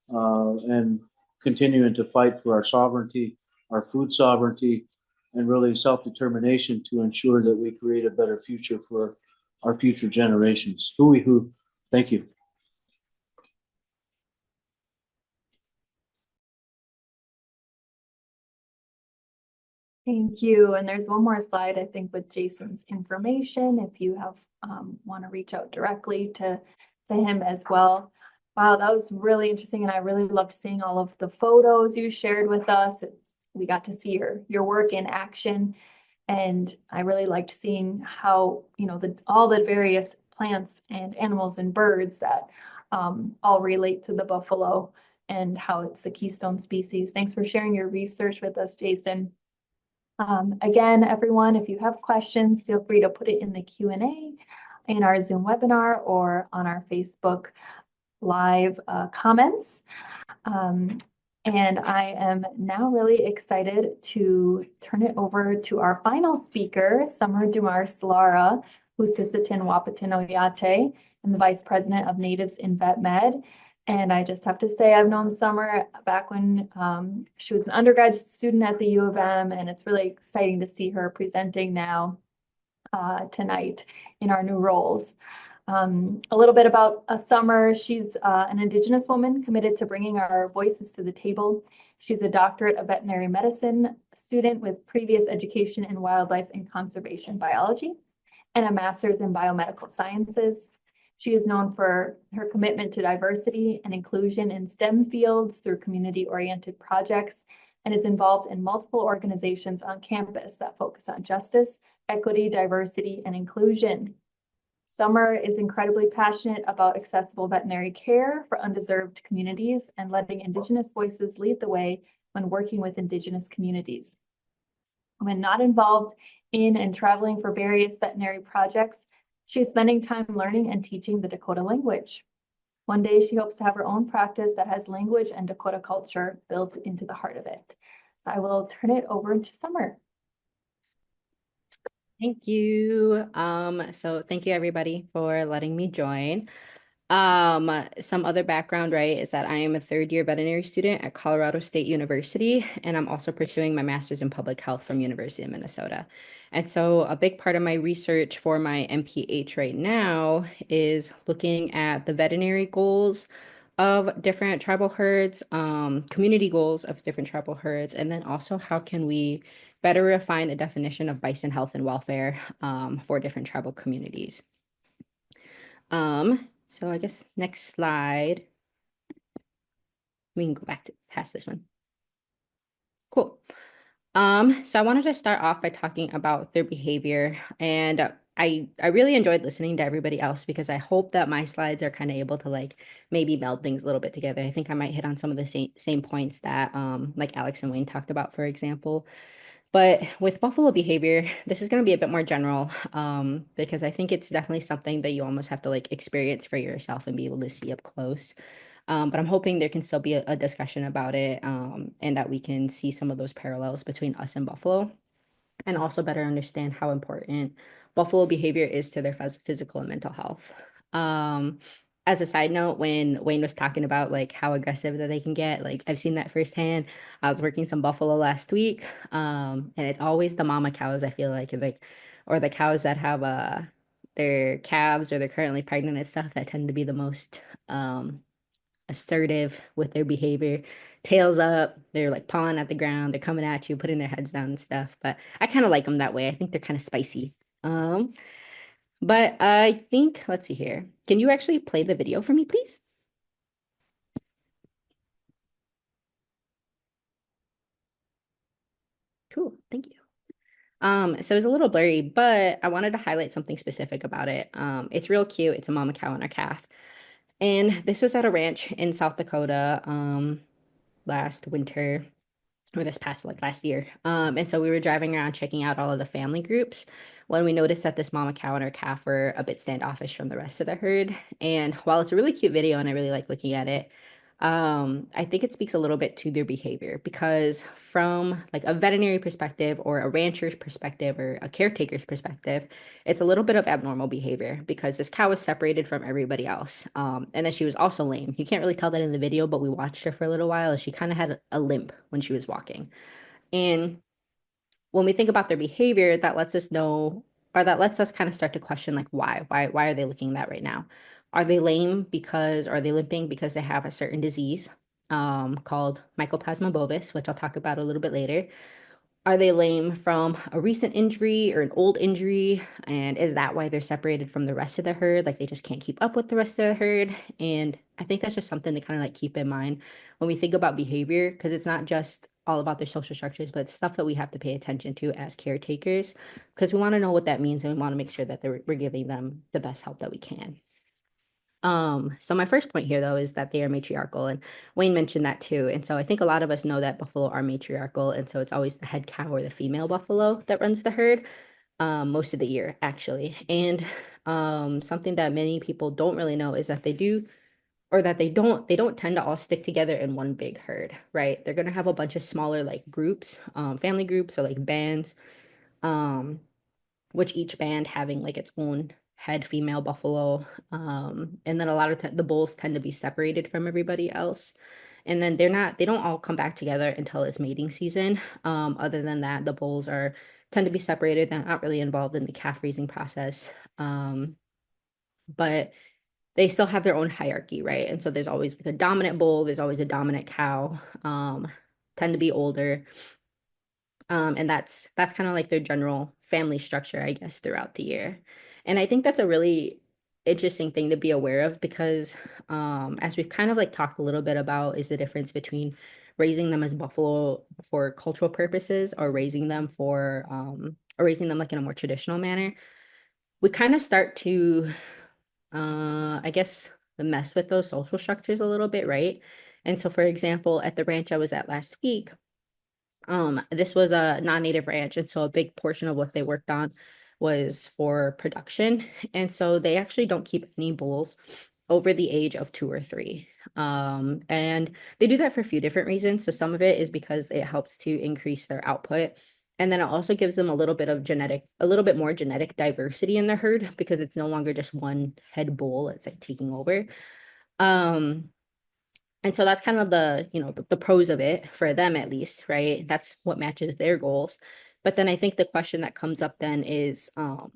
Speaker 4: and continuing to fight for our sovereignty, our food sovereignty, and really self-determination to ensure that we create a better future for our future generations. Hooey hoo. Thank you.
Speaker 1: Thank you. And there's one more slide, I think, with Jason's information, if you have want to reach out directly to him as well. Wow, that was really interesting. And I really loved seeing all of the photos you shared with us. We got to see your work in action. And I really liked seeing how, all the various plants and animals and birds that all relate to the buffalo and how it's a keystone species. Thanks for sharing your research with us, Jason. Again, everyone, if you have questions, feel free to put it in the Q&A in our Zoom webinar or on our Facebook live comments. And I am now really excited to turn it over to our final speaker, Summer DuMarce-Lara, who's Sisseton Wahpeton Oyate and the Vice President of Natives in Vet Med. And I just have to say, I've known Summer back when she was an undergraduate student at the U of M, and it's really exciting to see her presenting now tonight in our new roles. A little bit about Summer. She's an Indigenous woman committed to bringing our voices to the table. She's a doctorate of veterinary medicine student with previous education in wildlife and conservation biology and a master's in biomedical sciences. She is known for her commitment to diversity and inclusion in STEM fields through community-oriented projects and is involved in multiple organizations on campus that focus on justice, equity, diversity, and inclusion. Summer is incredibly passionate about accessible veterinary care for undeserved communities and letting Indigenous voices lead the way when working with Indigenous communities. When not involved in and traveling for various veterinary projects, she is spending time learning and teaching the Dakota language. One day, she hopes to have her own practice that has language and Dakota culture built into the heart of it. So I will turn it over to Summer.
Speaker 5: Thank you. So thank you everybody for letting me join. Some other background, right, is that I am a third-year veterinary student at Colorado State University, and I'm also pursuing my master's in public health from University of Minnesota. And so a big part of my research for my MPH right now is looking at the veterinary goals of different tribal herds, community goals of different tribal herds, and then also how can we better refine a definition of bison health and welfare for different tribal communities. So I guess next slide. We can go back to past this one. Cool. So I wanted to start off by talking about their behavior, and I really enjoyed listening to everybody else because I hope that my slides are kind of able to like maybe meld things a little bit together. I think I might hit on some of the same points that like Alex and Wayne talked about, for example. But with buffalo behavior, this is going to be a bit more general because I think it's definitely something that you almost have to like experience for yourself and be able to see up close. But I'm hoping there can still be a discussion about it and that we can see some of those parallels between us and buffalo and also better understand how important buffalo behavior is to their physical and mental health. As a side note, when Wayne was talking about like how aggressive that they can get, like I've seen that firsthand. I was working some buffalo last week, and it's always the mama cows, I feel like or the cows that have their calves or they're currently pregnant and stuff that tend to be the most assertive with their behavior. Tails up, they're like pawing at the ground, they're coming at you, putting their heads down and stuff. But I kind of like them that way. I think they're kind of spicy. But I think, let's see here. Can you actually play the video for me, please? Cool, thank you. So it's a little blurry, but I wanted to highlight something specific about it. It's real cute. It's a mama cow and a calf. And this was at a ranch in South Dakota last winter or this past like last year. And so we were driving around checking out all of the family groups when we noticed that this mama cow and her calf were a bit standoffish from the rest of the herd. And while it's a really cute video and I really like looking at it, I think it speaks a little bit to their behavior because from like a veterinary perspective or a rancher's perspective or a caretaker's perspective, it's a little bit of abnormal behavior because this cow was separated from everybody else. And then she was also lame. You can't really tell that in the video, but we watched her for a little while and she kind of had a limp when she was walking. And when we think about their behavior, that lets us know, or that lets us kind of start to question like why are they looking that right now? Are they lame because, or are they limping because they have a certain disease called Mycoplasma bovis, which I'll talk about a little bit later? Are they lame from a recent injury or an old injury? And is that why they're separated from the rest of the herd? Like they just can't keep up with the rest of the herd? And I think that's just something to kind of like keep in mind when we think about behavior, because it's not just all about their social structures, but it's stuff that we have to pay attention to as caretakers, because we want to know what that means and we want to make sure that we're giving them the best help that we can. So my first point here though is that they are matriarchal, and Wayne mentioned that too. And so I think a lot of us know that buffalo are matriarchal, and so it's always the head cow or the female buffalo that runs the herd most of the year actually. And something that many people don't really know is that they do or that they don't tend to all stick together in one big herd, right? They're gonna have a bunch of smaller like groups, family groups or like bands, which each band having like its own head female buffalo. And then a lot of the bulls tend to be separated from everybody else. And then they don't all come back together until it's mating season. Other than that, the bulls tend to be separated. They're not really involved in the calf raising process. But they still have their own hierarchy, right? And so there's always like a dominant bull, there's always a dominant cow, tend to be older. And that's kind of like their general family structure, I guess, throughout the year. And I think that's a really interesting thing to be aware of because as we've kind of like talked a little bit about is the difference between raising them as buffalo for cultural purposes or raising them like in a more traditional manner. We kind of start to I guess mess with those social structures a little bit, right? And so for example, at the ranch I was at last week, this was a non-native ranch, and so a big portion of what they worked on was for production. And so they actually don't keep any bulls over the age of 2 or 3. And they do that for a few different reasons. So some of it is because it helps to increase their output. And then it also gives them a little bit more genetic diversity in the herd because it's no longer just one head bull, it's like taking over. Um, and so that's kind of the pros of it for them at least, right? That's what matches their goals. But then I think the question that comes up then is, or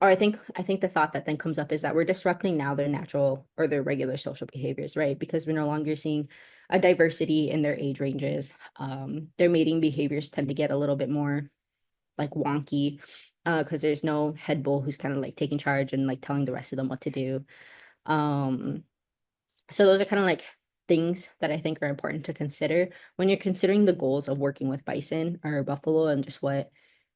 Speaker 5: I think the thought that then comes up is that we're disrupting now their natural or their regular social behaviors, right? Because we're no longer seeing a diversity in their age ranges. Their mating behaviors tend to get a little bit more like wonky, because there's no head bull who's kind of like taking charge and like telling the rest of them what to do. Um, so those are kind of like things that I think are important to consider when you're considering the goals of working with bison or buffalo and just what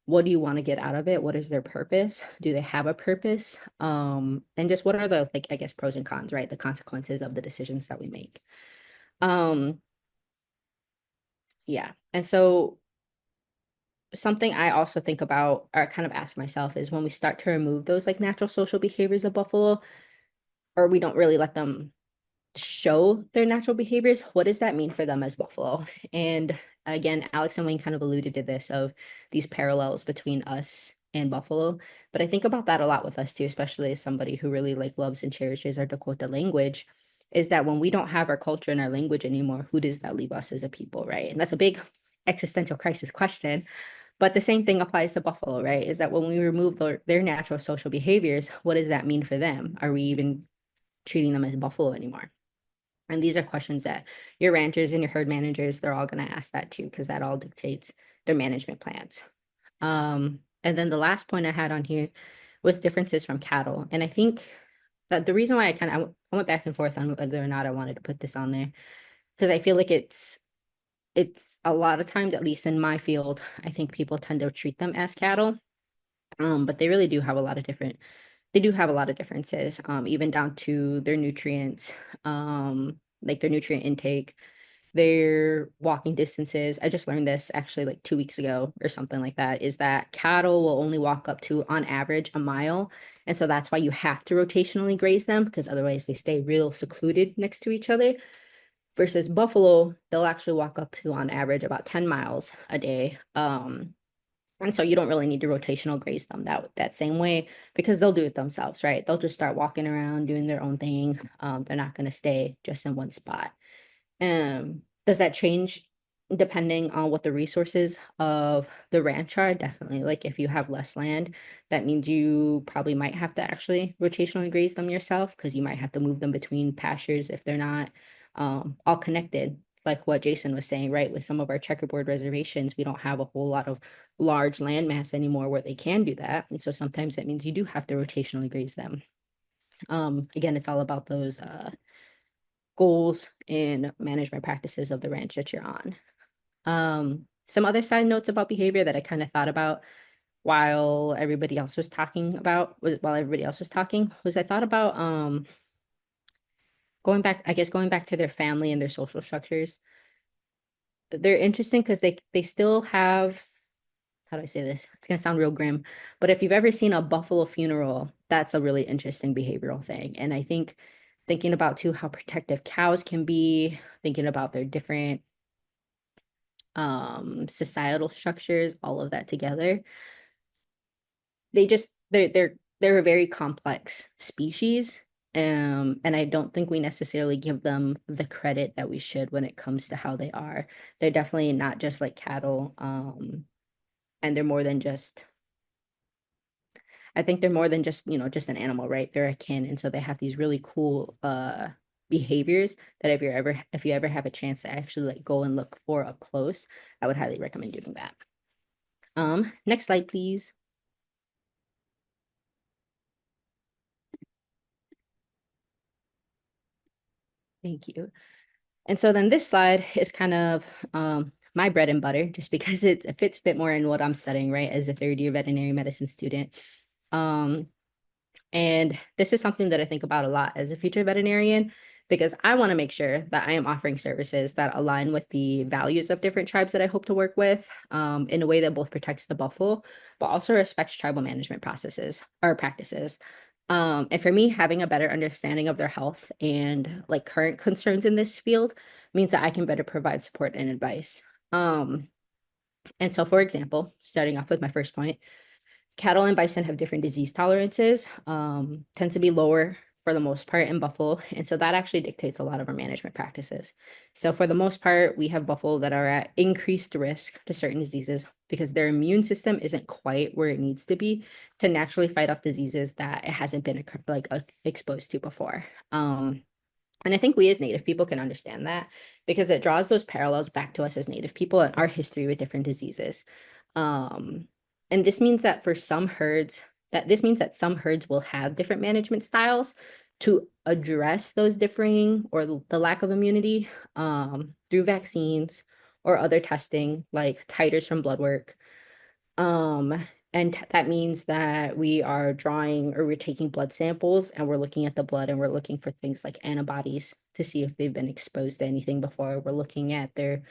Speaker 5: do you want to get out of it? What is their purpose? Do they have a purpose? And just what are the like I guess pros and cons, right? The consequences of the decisions that we make. Um, yeah. And so something I also think about or kind of ask myself is when we start to remove those like natural social behaviors of buffalo, or we don't really let them show their natural behaviors, what does that mean for them as buffalo? And again, Alex and Wayne kind of alluded to this of these parallels between us and buffalo. But I think about that a lot with us too, especially as somebody who really like loves and cherishes our Dakota language, is that when we don't have our culture and our language anymore, who does that leave us as a people, right? And that's a big existential crisis question. But the same thing applies to buffalo, right? Is that when we remove their natural social behaviors, what does that mean for them? Are we even treating them as buffalo anymore? And these are questions that your ranchers and your herd managers, they're all going to ask that too, because that all dictates their management plans. And then the last point I had on here was differences from cattle. And I think that the reason why I went back and forth on whether or not I wanted to put this on there, because I feel like it's a lot of times, at least in my field, I think people tend to treat them as cattle. But they really do have a lot of differences, even down to their nutrients, like their nutrient intake, their walking distances. I just learned this actually like 2 weeks ago or something like that, is that cattle will only walk up to, on average, a mile. And so that's why you have to rotationally graze them, because otherwise they stay real secluded next to each other. Versus buffalo, they'll actually walk up to, on average, about 10 miles a day. And so you don't really need to rotational graze them that same way because they'll do it themselves, right? They'll just start walking around doing their own thing. They're not going to stay just in one spot. Does that change depending on what the resources of the ranch are? Definitely. Like if you have less land, that means you probably might have to actually rotationally graze them yourself because you might have to move them between pastures if they're not all connected. Like what Jason was saying, right? With some of our checkerboard reservations, we don't have a whole lot of large landmass anymore where they can do that. And so sometimes that means you do have to rotationally graze them. Again, it's all about those goals and management practices of the ranch that you're on. Some other side notes about behavior that I kind of thought about while everybody else was talking was I thought about going back to their family and their social structures. They're interesting because they still have, how do I say this? It's gonna sound real grim, but if you've ever seen a buffalo funeral, that's a really interesting behavioral thing. And I think thinking about too how protective cows can be, thinking about their different societal structures, all of that together, they're a very complex species. And I don't think we necessarily give them the credit that we should when it comes to how they are. They're definitely not just like cattle. And they're more than just, I think they're more than just, just an animal, right? They're a kin. And so they have these really cool behaviors that if you ever have a chance to actually like go and look for up close, I would highly recommend doing that. Next slide, please. Thank you. And so then this slide is kind of my bread and butter, just because it fits a bit more in what I'm studying, right, as a third year veterinary medicine student. And this is something that I think about a lot as a future veterinarian, because I want to make sure that I am offering services that align with the values of different tribes that I hope to work with, in a way that both protects the buffalo, but also respects tribal management processes or practices. And for me, having a better understanding of their health and like current concerns in this field means that I can better provide support and advice. And so, for example, starting off with my first point, cattle and bison have different disease tolerances, tends to be lower for the most part in buffalo. And so that actually dictates a lot of our management practices. So for the most part, we have buffalo that are at increased risk to certain diseases because their immune system isn't quite where it needs to be to naturally fight off diseases that it hasn't been exposed to before. And I think we as Native people can understand that because it draws those parallels back to us as Native people and our history with different diseases. Um, and this means that for some herds, some herds will have different management styles to address those differing or the lack of immunity, through vaccines or other testing like titers from blood work. And that means that we are drawing or we're taking blood samples and we're looking at the blood and we're looking for things like antibodies to see if they've been exposed to anything before. We're looking at their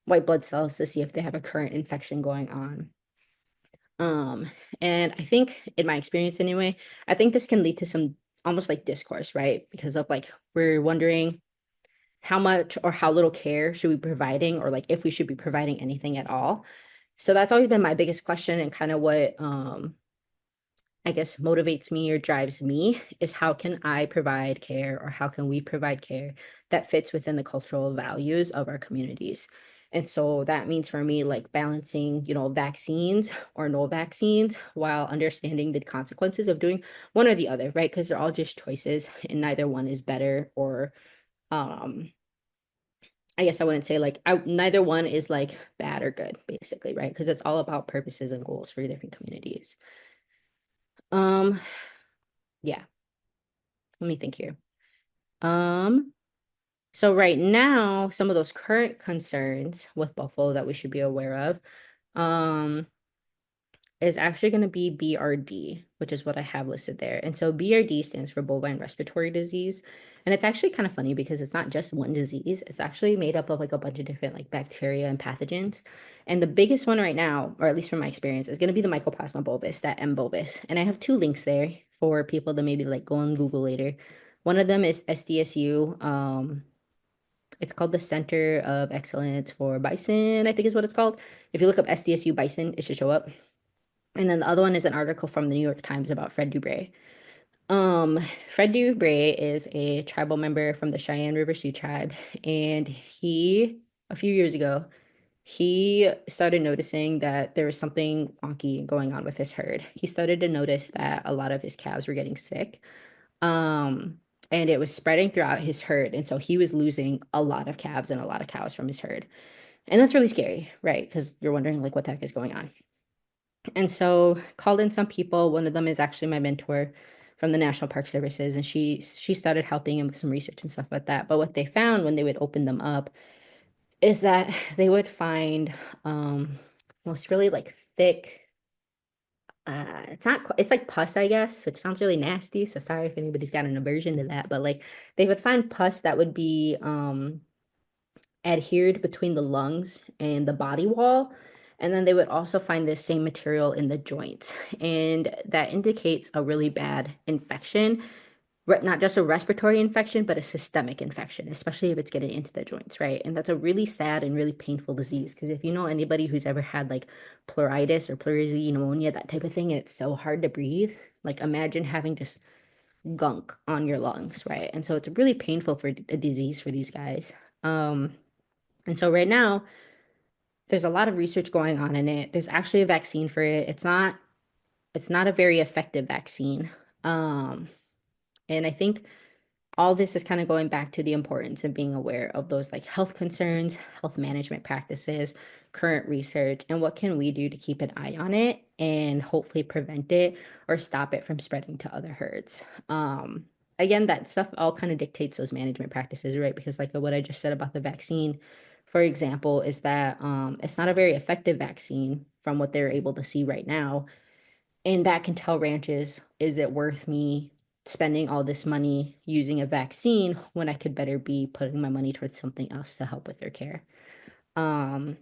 Speaker 5: white blood cells to see if they have a current infection going on. And I think in my experience anyway, I think this can lead to some almost like discourse, right? Because of like we're wondering how much or how little care should we be providing, or like if we should be providing anything at all. So that's always been my biggest question and kind of what I guess motivates me or drives me is how can I provide care or how can we provide care that fits within the cultural values of our communities. And so that means for me, like balancing, vaccines or no vaccines while understanding the consequences of doing one or the other, right? Because they're all just choices and neither one is better or um I guess I wouldn't say like neither one is like bad or good, basically, right? Because it's all about purposes and goals for different communities. Um, yeah, let me think here. Um, so right now, some of those current concerns with buffalo that we should be aware of, um, is actually going to be BRD, which is what I have listed there. And so BRD stands for bovine respiratory disease. And it's actually kind of funny because it's not just one disease. It's actually made up of like a bunch of different like bacteria and pathogens. And the biggest one right now, or at least from my experience, is going to be the Mycoplasma bovis, that M. bovis. And I have two links there for people to maybe like go on Google later. One of them is SDSU. It's called the Center of Excellence for Bison, I think is what it's called. If you look up SDSU Bison, it should show up. And then the other one is an article from the New York Times about Fred Dubray. Fred Dubray is a tribal member from the Cheyenne River Sioux tribe, and a few years ago, he started noticing that there was something wonky going on with his herd. He started to notice that a lot of his calves were getting sick, um, and it was spreading throughout his herd, and so he was losing a lot of calves and a lot of cows from his herd, and that's really scary, right? Because you're wondering like what the heck is going on. And so called in some people. One of them is actually my mentor from the National Park Services, and she started helping him with some research and stuff like that. But what they found when they would open them up is that they would find well, it's really like thick. It's like pus, I guess, which sounds really nasty. So sorry if anybody's got an aversion to that, but like they would find pus that would be adhered between the lungs and the body wall. And then they would also find this same material in the joints. And that indicates a really bad infection, not just a respiratory infection, but a systemic infection, especially if it's getting into the joints, right? And that's a really sad and really painful disease. Because if you know anybody who's ever had like pleuritis or pleurisy pneumonia, that type of thing, and it's so hard to breathe. Like imagine having just gunk on your lungs, right? And so it's really painful for a disease for these guys. And so right now, there's a lot of research going on in it. There's actually a vaccine for it. It's not a very effective vaccine. Um, and I think all this is kind of going back to the importance of being aware of those like health concerns, health management practices, current research, and what can we do to keep an eye on it and hopefully prevent it or stop it from spreading to other herds. again, that stuff all kind of dictates those management practices, right? Because like what I just said about the vaccine, for example, is that it's not a very effective vaccine from what they're able to see right now. And that can tell ranches, is it worth me spending all this money using a vaccine when I could better be putting my money towards something else to help with their care? Um,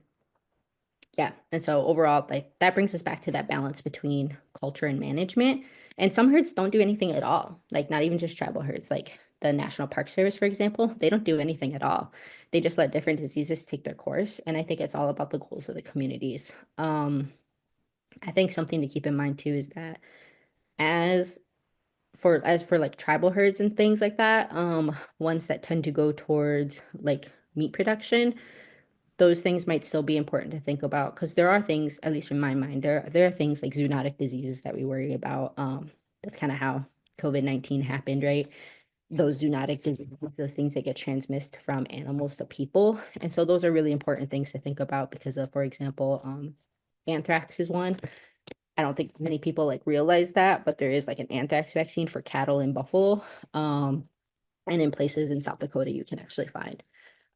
Speaker 5: yeah. And so overall, like that brings us back to that balance between culture and management. And some herds don't do anything at all, like not even just tribal herds, like the National Park Service, for example, they don't do anything at all. They just let different diseases take their course. And I think it's all about the goals of the communities. I think something to keep in mind too is that as as for like tribal herds and things like that, ones that tend to go towards like meat production, those things might still be important to think about because there are things, at least in my mind, there are things like zoonotic diseases that we worry about. That's kind of how COVID-19 happened, right? Those zoonotic diseases, those things that get transmitted from animals to people. And so those are really important things to think about because of, for example, anthrax is one. I don't think many people like realize that, but there is like an anthrax vaccine for cattle and buffalo. Um, and in places in South Dakota, you can actually find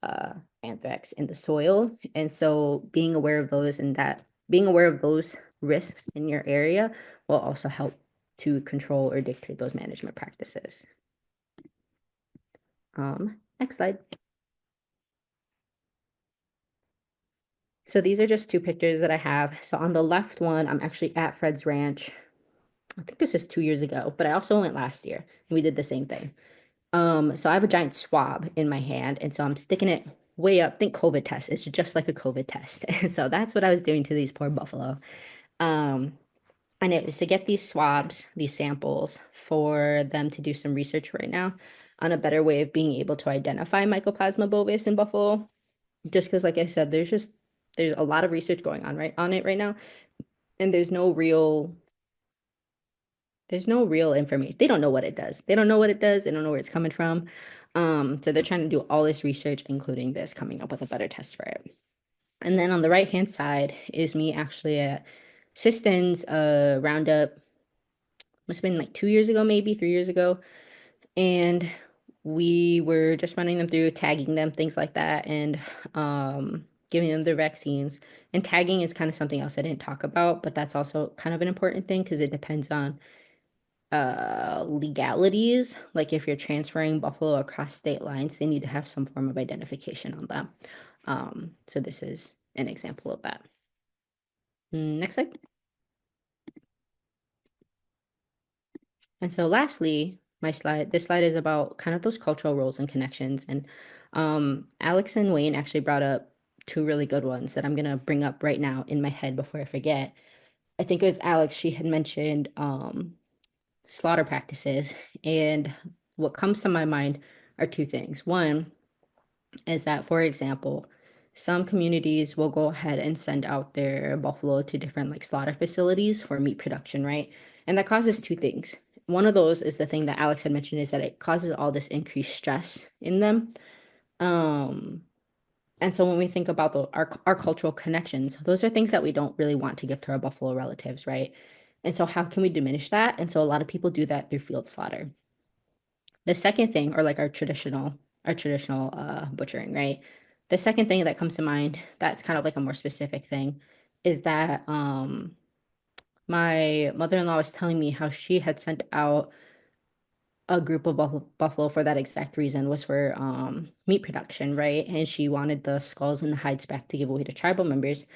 Speaker 5: uh, anthrax in the soil. And so being aware of those and that being aware of those risks in your area will also help to control or dictate those management practices. Next slide. So these are just two pictures that I have. So on the left one, I'm actually at Fred's ranch. I think this is 2 years ago, but I also went last year and we did the same thing. So I have a giant swab in my hand, and so I'm sticking it way up. Think COVID test. It's just like a COVID test. And so that's what I was doing to these poor buffalo. Um, and it was to get these swabs, these samples, for them to do some research right now on a better way of being able to identify Mycoplasma bovis in buffalo. Just because, like I said, there's a lot of research going on it right now, and there's no real information. They don't know what it does. They don't know what it does. They don't know where it's coming from. So they're trying to do all this research, including this, coming up with a better test for it. And then on the right-hand side is me actually at Siston's roundup. Must have been like 2 years ago, maybe 3 years ago. And we were just running them through, tagging them, things like that, and giving them their vaccines. And tagging is kind of something else I didn't talk about, but that's also kind of an important thing because it depends on legalities. Like if you're transferring buffalo across state lines, they need to have some form of identification on them. So this is an example of that. Next slide. And so lastly, this slide is about kind of those cultural roles and connections. And Alex and Wayne actually brought up two really good ones that I'm gonna bring up right now in my head before I forget. I think it was Alex, she had mentioned slaughter practices. And what comes to my mind are two things. One is that, for example, some communities will go ahead and send out their buffalo to different like slaughter facilities for meat production, right? And that causes two things. One of those is the thing that Alex had mentioned is that it causes all this increased stress in them. Um, and so when we think about our cultural connections, those are things that we don't really want to give to our buffalo relatives, right? And so how can we diminish that? And so a lot of people do that through field slaughter. The second thing, or like our traditional butchering, right? The second thing that comes to mind, that's kind of like a more specific thing, is that my mother-in-law was telling me how she had sent out a group of buffalo for that exact reason, was for meat production, right? And she wanted the skulls and the hides back to give away to tribal members.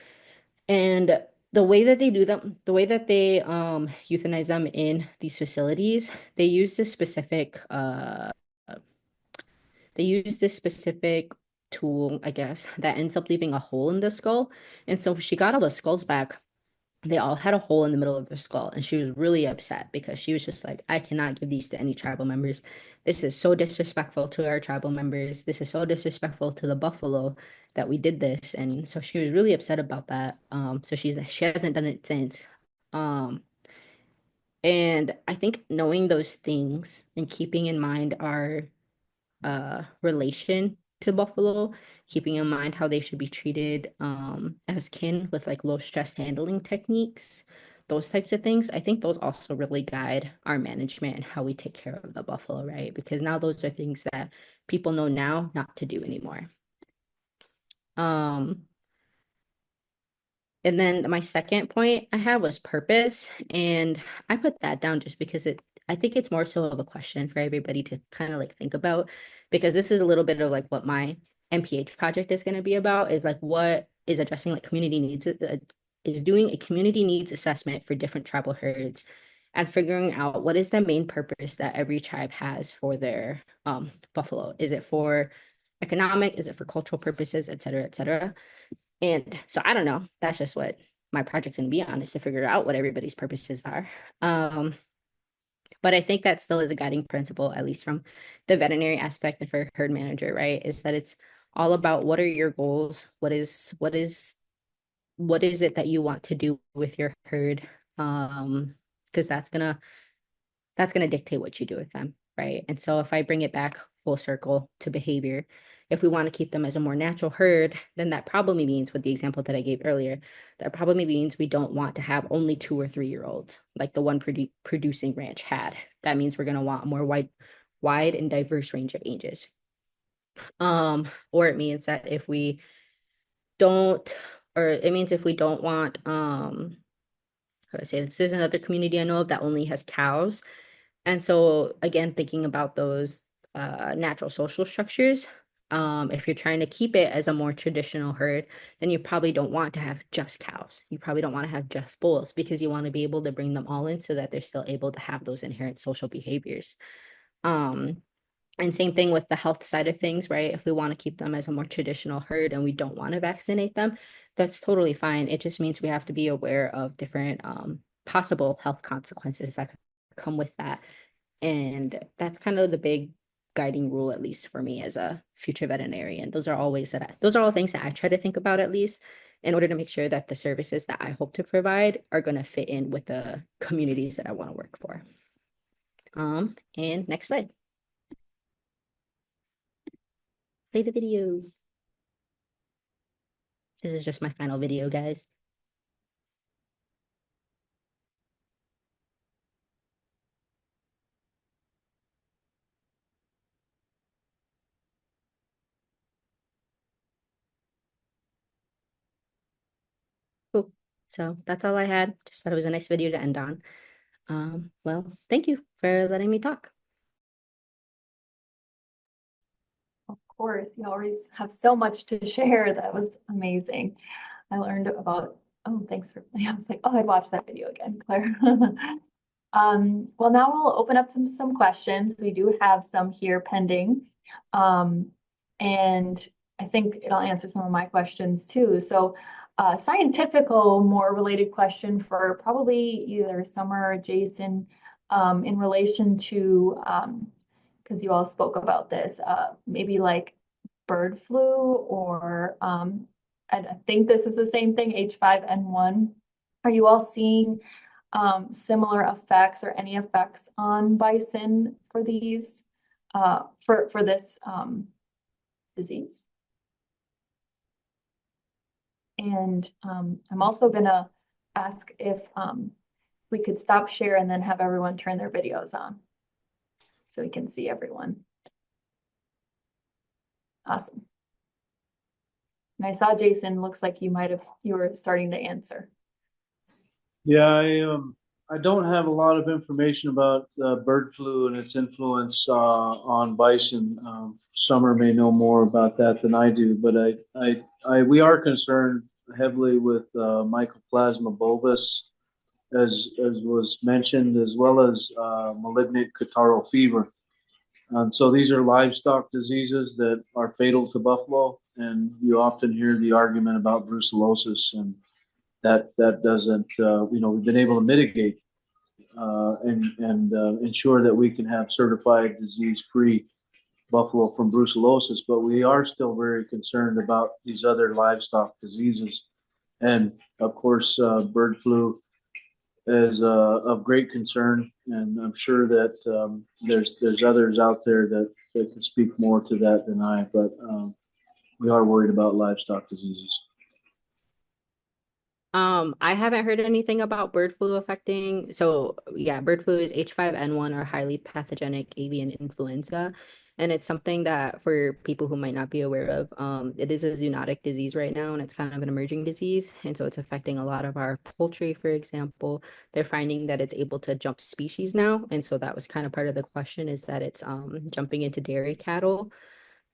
Speaker 5: And the way that they do them, the way that they euthanize them in these facilities, they use this specific tool, I guess, that ends up leaving a hole in the skull. And so she got all the skulls back. They all had a hole in the middle of their skull. And she was really upset because she was just like, I cannot give these to any tribal members. This is so disrespectful to our tribal members. This is so disrespectful to the buffalo that we did this. And so she was really upset about that. So she hasn't done it since. Um, and I think knowing those things and keeping in mind our relation to buffalo, keeping in mind how they should be treated as kin with like low stress handling techniques. those types of things, I think those also really guide our management and how we take care of the buffalo, right? Because now those are things that people know now not to do anymore. And then my second point I had was purpose. And I put that down just because I think it's more so of a question for everybody to kind of like think about, because this is a little bit of like what my MPH project is going to be about, is like what is addressing like community needs, is doing a community needs assessment for different tribal herds and figuring out what is the main purpose that every tribe has for their buffalo. Is it for economic? Is it for cultural purposes, et cetera, et cetera? And so I don't know. That's just what my project's going to be on, is to figure out what everybody's purposes are. But I think that still is a guiding principle, at least from the veterinary aspect and for herd manager, right? Is that it's all about what are your goals? What is it that you want to do with your herd? Because that's gonna dictate what you do with them, right? And so if I bring it back full circle to behavior, if we want to keep them as a more natural herd, then that probably means, with the example that I gave earlier, that probably means we don't want to have only 2 or 3 year olds like the one producing ranch had. That means we're going to want a more wide and diverse range of ages. Or it means that if we don't, or it means if we don't want, how do I say this? There's another community I know of that only has cows. And so again, thinking about those natural social structures, if you're trying to keep it as a more traditional herd, then you probably don't want to have just cows. You probably don't want to have just bulls, because you want to be able to bring them all in so that they're still able to have those inherent social behaviors. And same thing with the health side of things, right? If we want to keep them as a more traditional herd and we don't want to vaccinate them, that's totally fine. It just means we have to be aware of different possible health consequences that come with that. And that's kind of the big guiding rule, at least for me as a future veterinarian. Those are all things that I try to think about, at least, in order to make sure that the services that I hope to provide are going to fit in with the communities that I want to work for. And next slide. Play the video. This is just my final video, guys. Cool. So that's all I had. Just thought it was a nice video to end on. Well, thank you for letting me talk.
Speaker 1: Of course, you always have so much to share. That was amazing. I learned about, oh, thanks for, I was like, oh, I'd watch that video again, Claire. Well, now we'll open up some questions. We do have some here pending. And I think it'll answer some of my questions too. So scientifical, more related question for probably either Summer or Jason, in relation to, because you all spoke about this, maybe like bird flu, or I think this is the same thing, H5N1. Are you all seeing similar effects or any effects on bison for these, for this disease? And I'm also gonna ask if we could stop share and then have everyone turn their videos on so we can see everyone. Awesome. And I saw Jason, looks like you were starting to answer.
Speaker 4: Yeah, I don't have a lot of information about bird flu and its influence on bison. Summer may know more about that than I do, but we are concerned heavily with Mycoplasma bovis, as was mentioned, as well as malignant catarrhal fever. And so these are livestock diseases that are fatal to buffalo, and you often hear the argument about brucellosis, and that doesn't, we've been able to mitigate and ensure that we can have certified disease-free buffalo from brucellosis, but we are still very concerned about these other livestock diseases. And of course, bird flu is of great concern, and I'm sure that there's others out there that can speak more to that than I, but we are worried about livestock diseases.
Speaker 5: I haven't heard anything about bird flu affecting. So yeah, bird flu is H5N1 or highly pathogenic avian influenza. And it's something that for people who might not be aware of, it is a zoonotic disease right now, and it's kind of an emerging disease. And so it's affecting a lot of our poultry, for example. They're finding that it's able to jump species now. And so that was kind of part of the question, is that it's jumping into dairy cattle.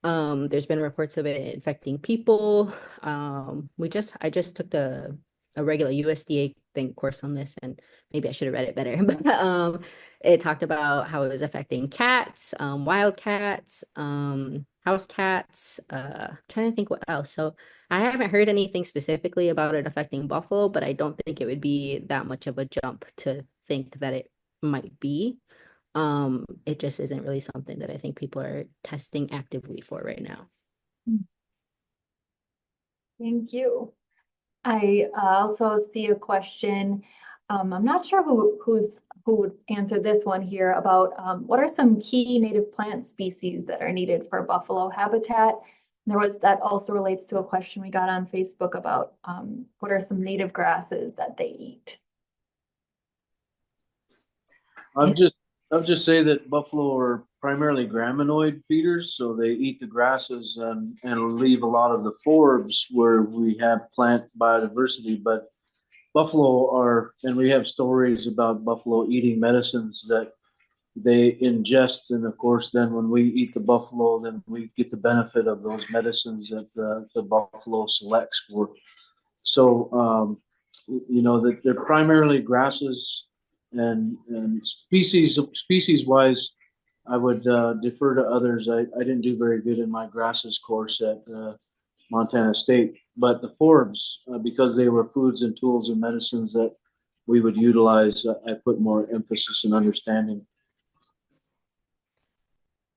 Speaker 5: There's been reports of it infecting people. I just took a regular USDA thing course on this, and maybe I should have read it better. But it talked about how it was affecting cats, wild cats, house cats. Trying to think what else. So I haven't heard anything specifically about it affecting buffalo, but I don't think it would be that much of a jump to think that it might be. It just isn't really something that I think people are testing actively for right now.
Speaker 1: Thank you. I also see a question. I'm not sure who would answer this one here about what are some key native plant species that are needed for buffalo habitat? That also relates to a question we got on Facebook about what are some native grasses that they eat?
Speaker 4: I'll just say that buffalo are primarily graminoid feeders, so they eat the grasses and leave a lot of the forbs where we have plant biodiversity. But buffalo are, and we have stories about buffalo eating medicines that they ingest, and of course, then when we eat the buffalo, then we get the benefit of those medicines that the buffalo selects for. So, that they're primarily grasses and species wise, I would defer to others. I didn't do very good in my grasses course at Montana State, but the forbs, because they were foods and tools and medicines that we would utilize, I put more emphasis and understanding.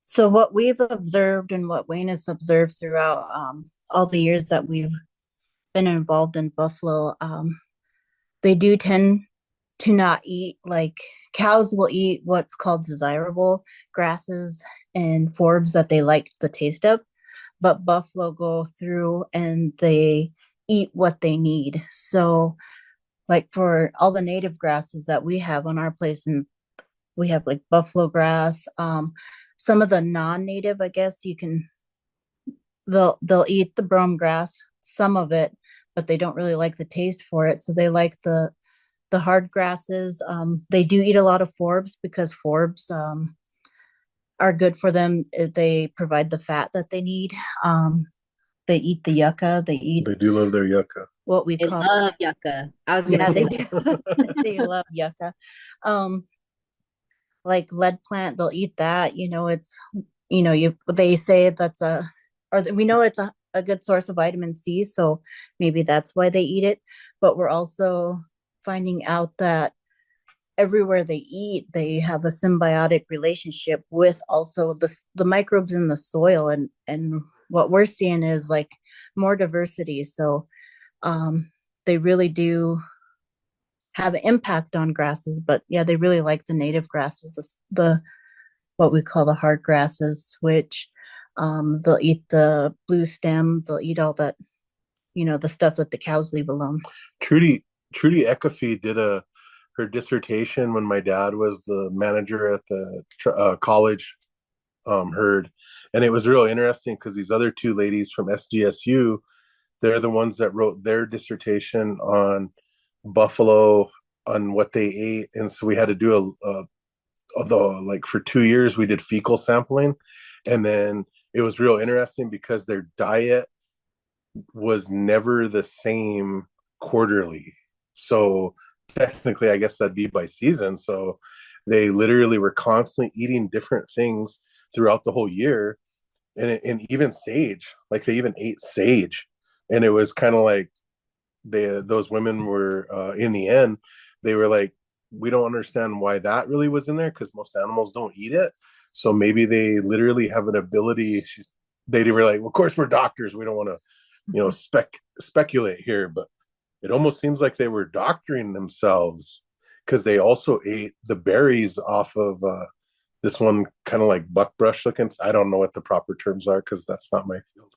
Speaker 2: So what we've observed and what Wayne has observed throughout all the years that we've been involved in buffalo, they do tend to not eat, like cows will eat what's called desirable grasses and forbs that they like the taste of, but buffalo go through and they eat what they need. So like for all the native grasses that we have on our place, and we have like buffalo grass, some of the non-native, I guess you can, they'll eat the brome grass, some of it, but they don't really like the taste for it. So they like the hard grasses. They do eat a lot of forbs because forbs are good for them. They provide the fat that they need. They eat the yucca. They
Speaker 3: do love their yucca.
Speaker 2: what we
Speaker 5: I
Speaker 2: call
Speaker 5: love yucca. I was gonna
Speaker 2: yeah,
Speaker 5: say
Speaker 2: they
Speaker 5: that.
Speaker 2: do. They love yucca. Like lead plant, they'll eat that. It's they say that's we know it's a good source of vitamin C, so maybe that's why they eat it. But we're also finding out that everywhere they eat, they have a symbiotic relationship with also the microbes in the soil, and what we're seeing is like more diversity. So they really do have an impact on grasses, but yeah, they really like the native grasses, the what we call the hard grasses, which they'll eat the blue stem, they'll eat all that, the stuff that the cows leave alone.
Speaker 3: Trudy Ecafee did her dissertation when my dad was the manager at the college herd, and it was real interesting because these other two ladies from SDSU, they're the ones that wrote their dissertation on buffalo, on what they ate, and so we had to do although like for 2 years we did fecal sampling, and then it was real interesting because their diet was never the same quarterly. So technically, I guess that'd be by season. So they literally were constantly eating different things throughout the whole year, and even sage, like they even ate sage, and it was kind of like those women were in the end, they were like, we don't understand why that really was in there because most animals don't eat it. So maybe they literally have an ability. They were like, well, of course we're doctors, we don't want to speculate here, but it almost seems like they were doctoring themselves because they also ate the berries off of this one kind of like buckbrush looking. I don't know what the proper terms are because that's not my field.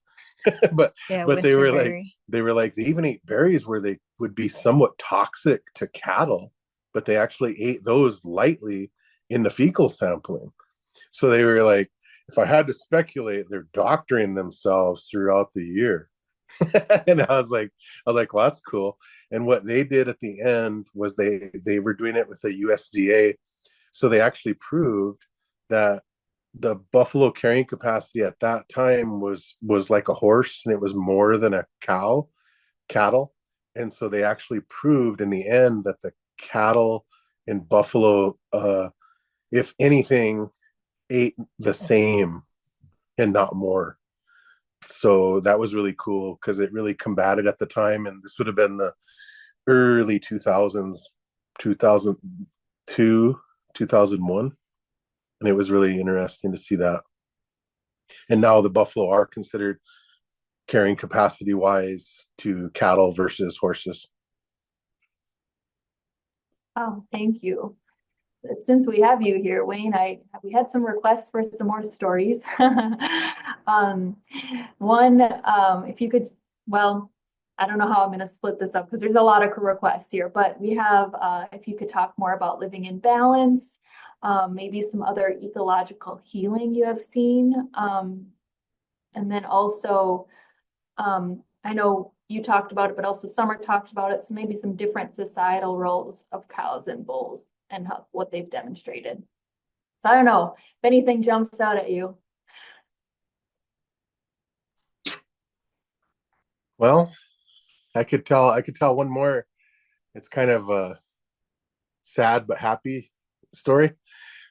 Speaker 3: but
Speaker 2: Yeah,
Speaker 3: but they were like
Speaker 2: winterberry.
Speaker 3: they even ate berries where they would be somewhat toxic to cattle, but they actually ate those lightly in the fecal sampling. So they were like, if I had to speculate, they're doctoring themselves throughout the year. And I was like, well, that's cool. And what they did at the end was they were doing it with the USDA. So they actually proved that the buffalo carrying capacity at that time was like a horse, and it was more than a cattle. And so they actually proved in the end that the cattle in buffalo, if anything, ate the same and not more. So that was really cool because it really combated at the time, and this would have been the early 2000s, 2002, 2001, and it was really interesting to see that. And now the buffalo are considered carrying capacity wise to cattle versus horses.
Speaker 1: Oh, thank you. Since we have you here, Wayne, we had some requests for some more stories. One, if you could, well, I don't know how I'm going to split this up because there's a lot of requests here, but we have, if you could talk more about living in balance, maybe some other ecological healing you have seen. And then also, I know you talked about it, but also Summer talked about it. So maybe some different societal roles of cows and bulls and what they've demonstrated. So I don't know if anything jumps out at you.
Speaker 3: Well, I could tell one more. It's kind of a sad but happy story.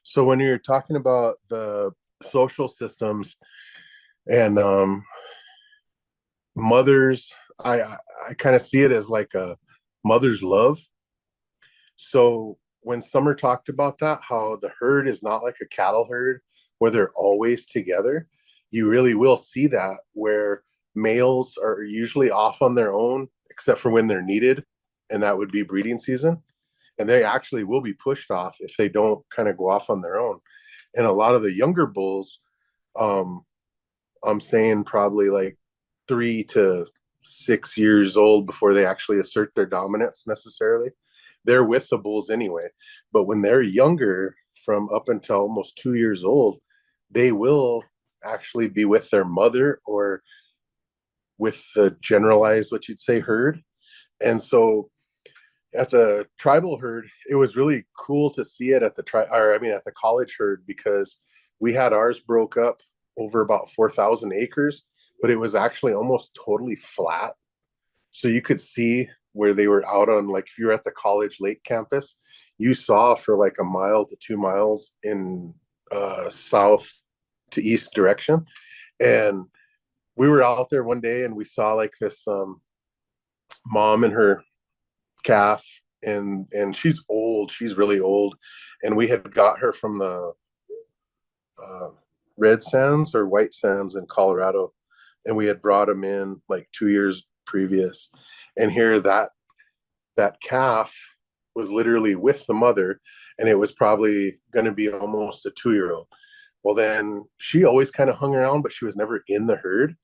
Speaker 3: So when you're talking about the social systems and mothers, I kind of see it as like a mother's love. So when Summer talked about that, how the herd is not like a cattle herd where they're always together, you really will see that where males are usually off on their own, except for when they're needed, and that would be breeding season. And they actually will be pushed off if they don't kind of go off on their own. And a lot of the younger bulls, um, I'm saying probably like 3 to 6 years old before they actually assert their dominance necessarily. They're with the bulls anyway. But when they're younger, from up until almost 2 years old, they will actually be with their mother or with the generalized, what you'd say, herd. And so at the tribal herd, it was really cool to see it at the at the college herd, because we had ours broke up over about 4,000 acres, but it was actually almost totally flat. So you could see where they were out on, like if you were at the college lake campus, you saw for like a mile to 2 miles in south to east direction. And we were out there one day and we saw like this mom and her calf, and she's old, she's really old, and we had got her from the red sands or white sands in Colorado, and we had brought him in like 2 years previous. And here that calf was literally with the mother, and it was probably going to be almost a 2 year old. Well, then she always kind of hung around, but she was never in the herd.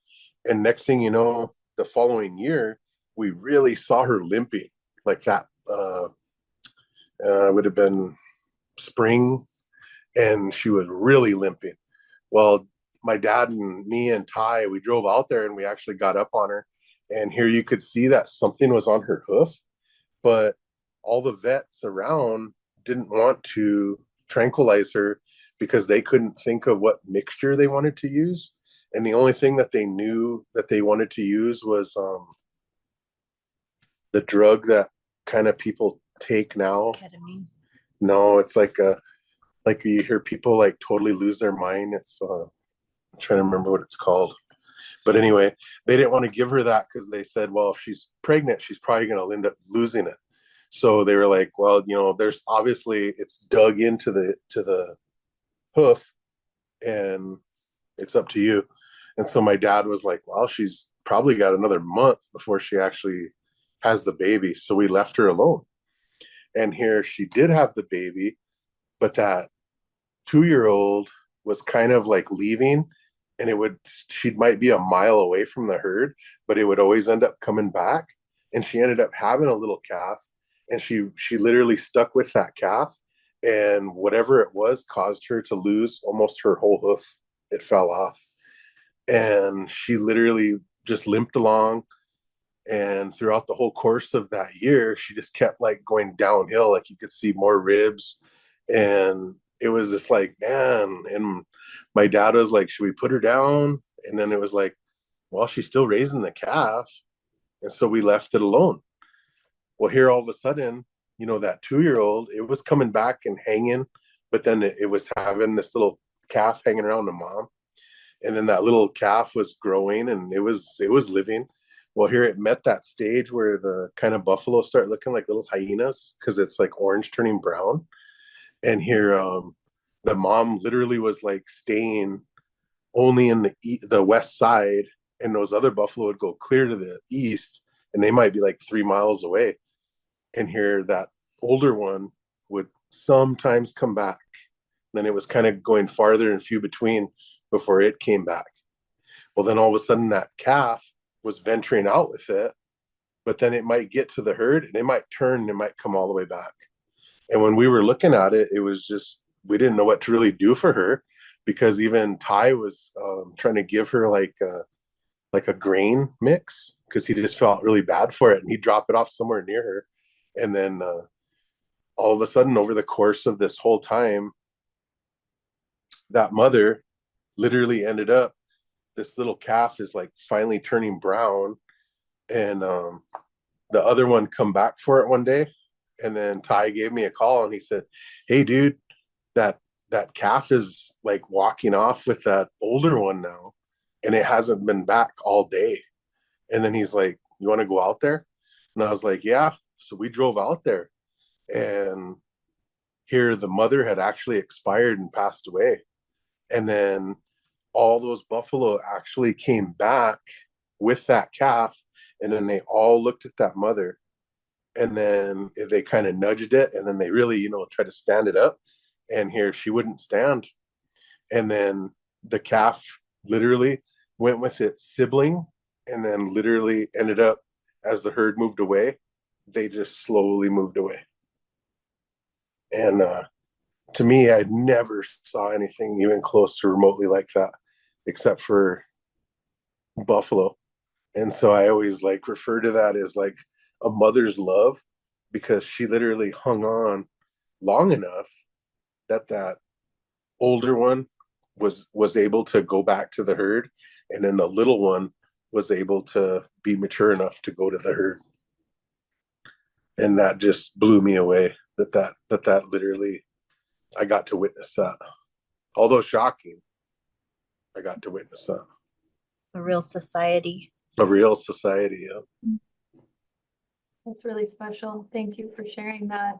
Speaker 3: And next thing you know, the following year, we really saw her limping like that. Would have been spring, and she was really limping. Well, my dad and me and Ty, we drove out there and we actually got up on her. And here you could see that something was on her hoof, but all the vets around didn't want to tranquilize her because they couldn't think of what mixture they wanted to use. And the only thing that they knew that they wanted to use was the drug that kind of people take now.
Speaker 2: Ketamine.
Speaker 3: No, it's like you hear people like totally lose their mind. It's I'm trying to remember what it's called. But anyway, they didn't want to give her that because they said, well, if she's pregnant, she's probably going to end up losing it. So they were like, well, there's obviously it's dug into the hoof, and it's up to you. And so my dad was like, well, she's probably got another month before she actually has the baby. So we left her alone. And here she did have the baby, but that 2 year old was kind of like leaving, and she might be a mile away from the herd, but it would always end up coming back. And she ended up having a little calf, and she literally stuck with that calf, and whatever it was caused her to lose almost her whole hoof. It fell off, and she literally just limped along. And throughout the whole course of that year, she just kept like going downhill. Like you could see more ribs. And it was just like, man. And my dad was like, should we put her down? And then it was like, well, she's still raising the calf. And so we left it alone. Well, here all of a sudden, that 2-year-old, it was coming back and hanging, but then it was having this little calf hanging around the mom. And then that little calf was growing, and it was living. Well, here it met that stage where the kind of buffalo start looking like little hyenas because it's like orange turning brown. And here, the mom literally was like staying only in the west side, and those other buffalo would go clear to the east, and they might be like 3 miles away. And here, that older one would sometimes come back. Then it was kind of going farther and few between before it came back. Well, then all of a sudden that calf was venturing out with it, but then it might get to the herd and it might turn and it might come all the way back. And when we were looking at it, it was just, we didn't know what to really do for her, because even Ty was trying to give her like a grain mix because he just felt really bad for it, and he'd drop it off somewhere near her. And then all of a sudden, over the course of this whole time, that mother literally ended up, this little calf is like finally turning brown, and the other one come back for it one day. And then Ty gave me a call and he said, hey dude, that calf is like walking off with that older one now, and it hasn't been back all day. And then he's like, you want to go out there? And I was like, yeah. So we drove out there, and here the mother had actually expired and passed away. And then all those buffalo actually came back with that calf, and then they all looked at that mother, and then they kind of nudged it, and then they really tried to stand it up, and here she wouldn't stand. And then the calf literally went with its sibling, and then literally ended up, as the herd moved away, they just slowly moved away. And to me, I never saw anything even close to remotely like that, except for buffalo. And so I always like refer to that as like a mother's love, because she literally hung on long enough that older one was able to go back to the herd, and then the little one was able to be mature enough to go to the herd. And that just blew me away, that literally, I got to witness that. Although shocking, I got to witness that.
Speaker 2: A real society.
Speaker 3: A real society, yeah.
Speaker 1: That's really special. Thank you for sharing that.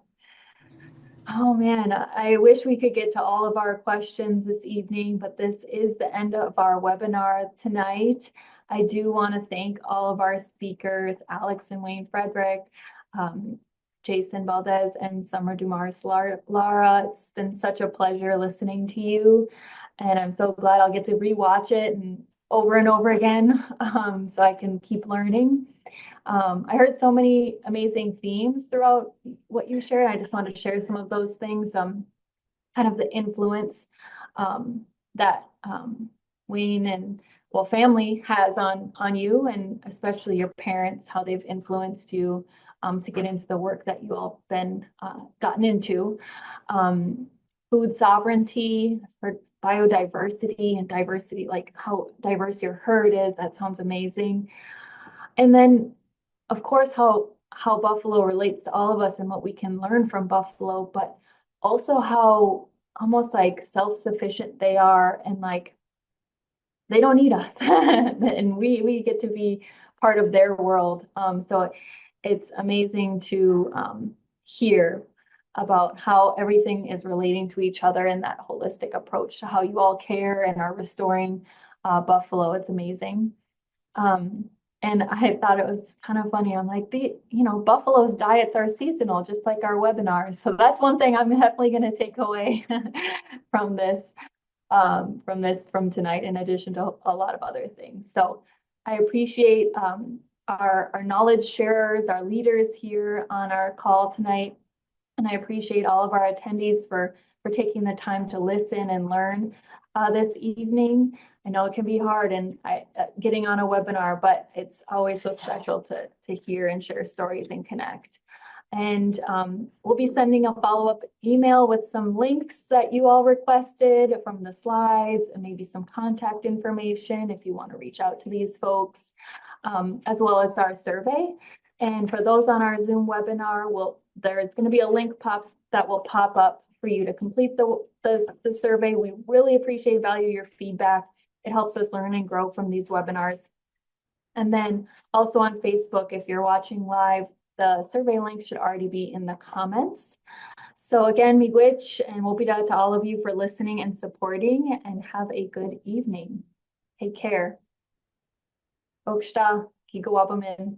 Speaker 1: Oh man, I wish we could get to all of our questions this evening, but this is the end of our webinar tonight. I do want to thank all of our speakers, Alex and Wayne Frederick, Jason Valdez, and Summer DuMarce-Lara. It's been such a pleasure listening to you, and I'm so glad I'll get to rewatch it and over again, so I can keep learning. I heard so many amazing themes throughout what you shared. I just wanted to share some of those things, kind of the influence that Wayne and family has on you, and especially your parents, how they've influenced you to get into the work that you all been gotten into. Food sovereignty, for biodiversity and diversity, like how diverse your herd is. That sounds amazing. And then, of course, how buffalo relates to all of us and what we can learn from buffalo, but also how almost like self-sufficient they are, and like they don't need us and we get to be part of their world. So it's amazing to hear about how everything is relating to each other, and that holistic approach to how you all care and are restoring buffalo. It's amazing. And I thought it was kind of funny. I'm like, buffalo's diets are seasonal, just like our webinars. So that's one thing I'm definitely going to take away from this. from tonight, in addition to a lot of other things. So I appreciate our knowledge sharers, our leaders here on our call tonight. And I appreciate all of our attendees for taking the time to listen and learn this evening. I know it can be hard and getting on a webinar, but it's always so special to hear and share stories and connect. And we'll be sending a follow-up email with some links that you all requested from the slides and maybe some contact information if you want to reach out to these folks, as well as our survey. And for those on our Zoom webinar, there's going to be a link that will pop up for you to complete the survey. We really appreciate, value your feedback. It helps us learn and grow from these webinars. And then also on Facebook, if you're watching live, the survey link should already be in the comments. So again, miigwech, and we'll be to all of you for listening and supporting, and have a good evening. Take care. Okshta, Kikowabamin.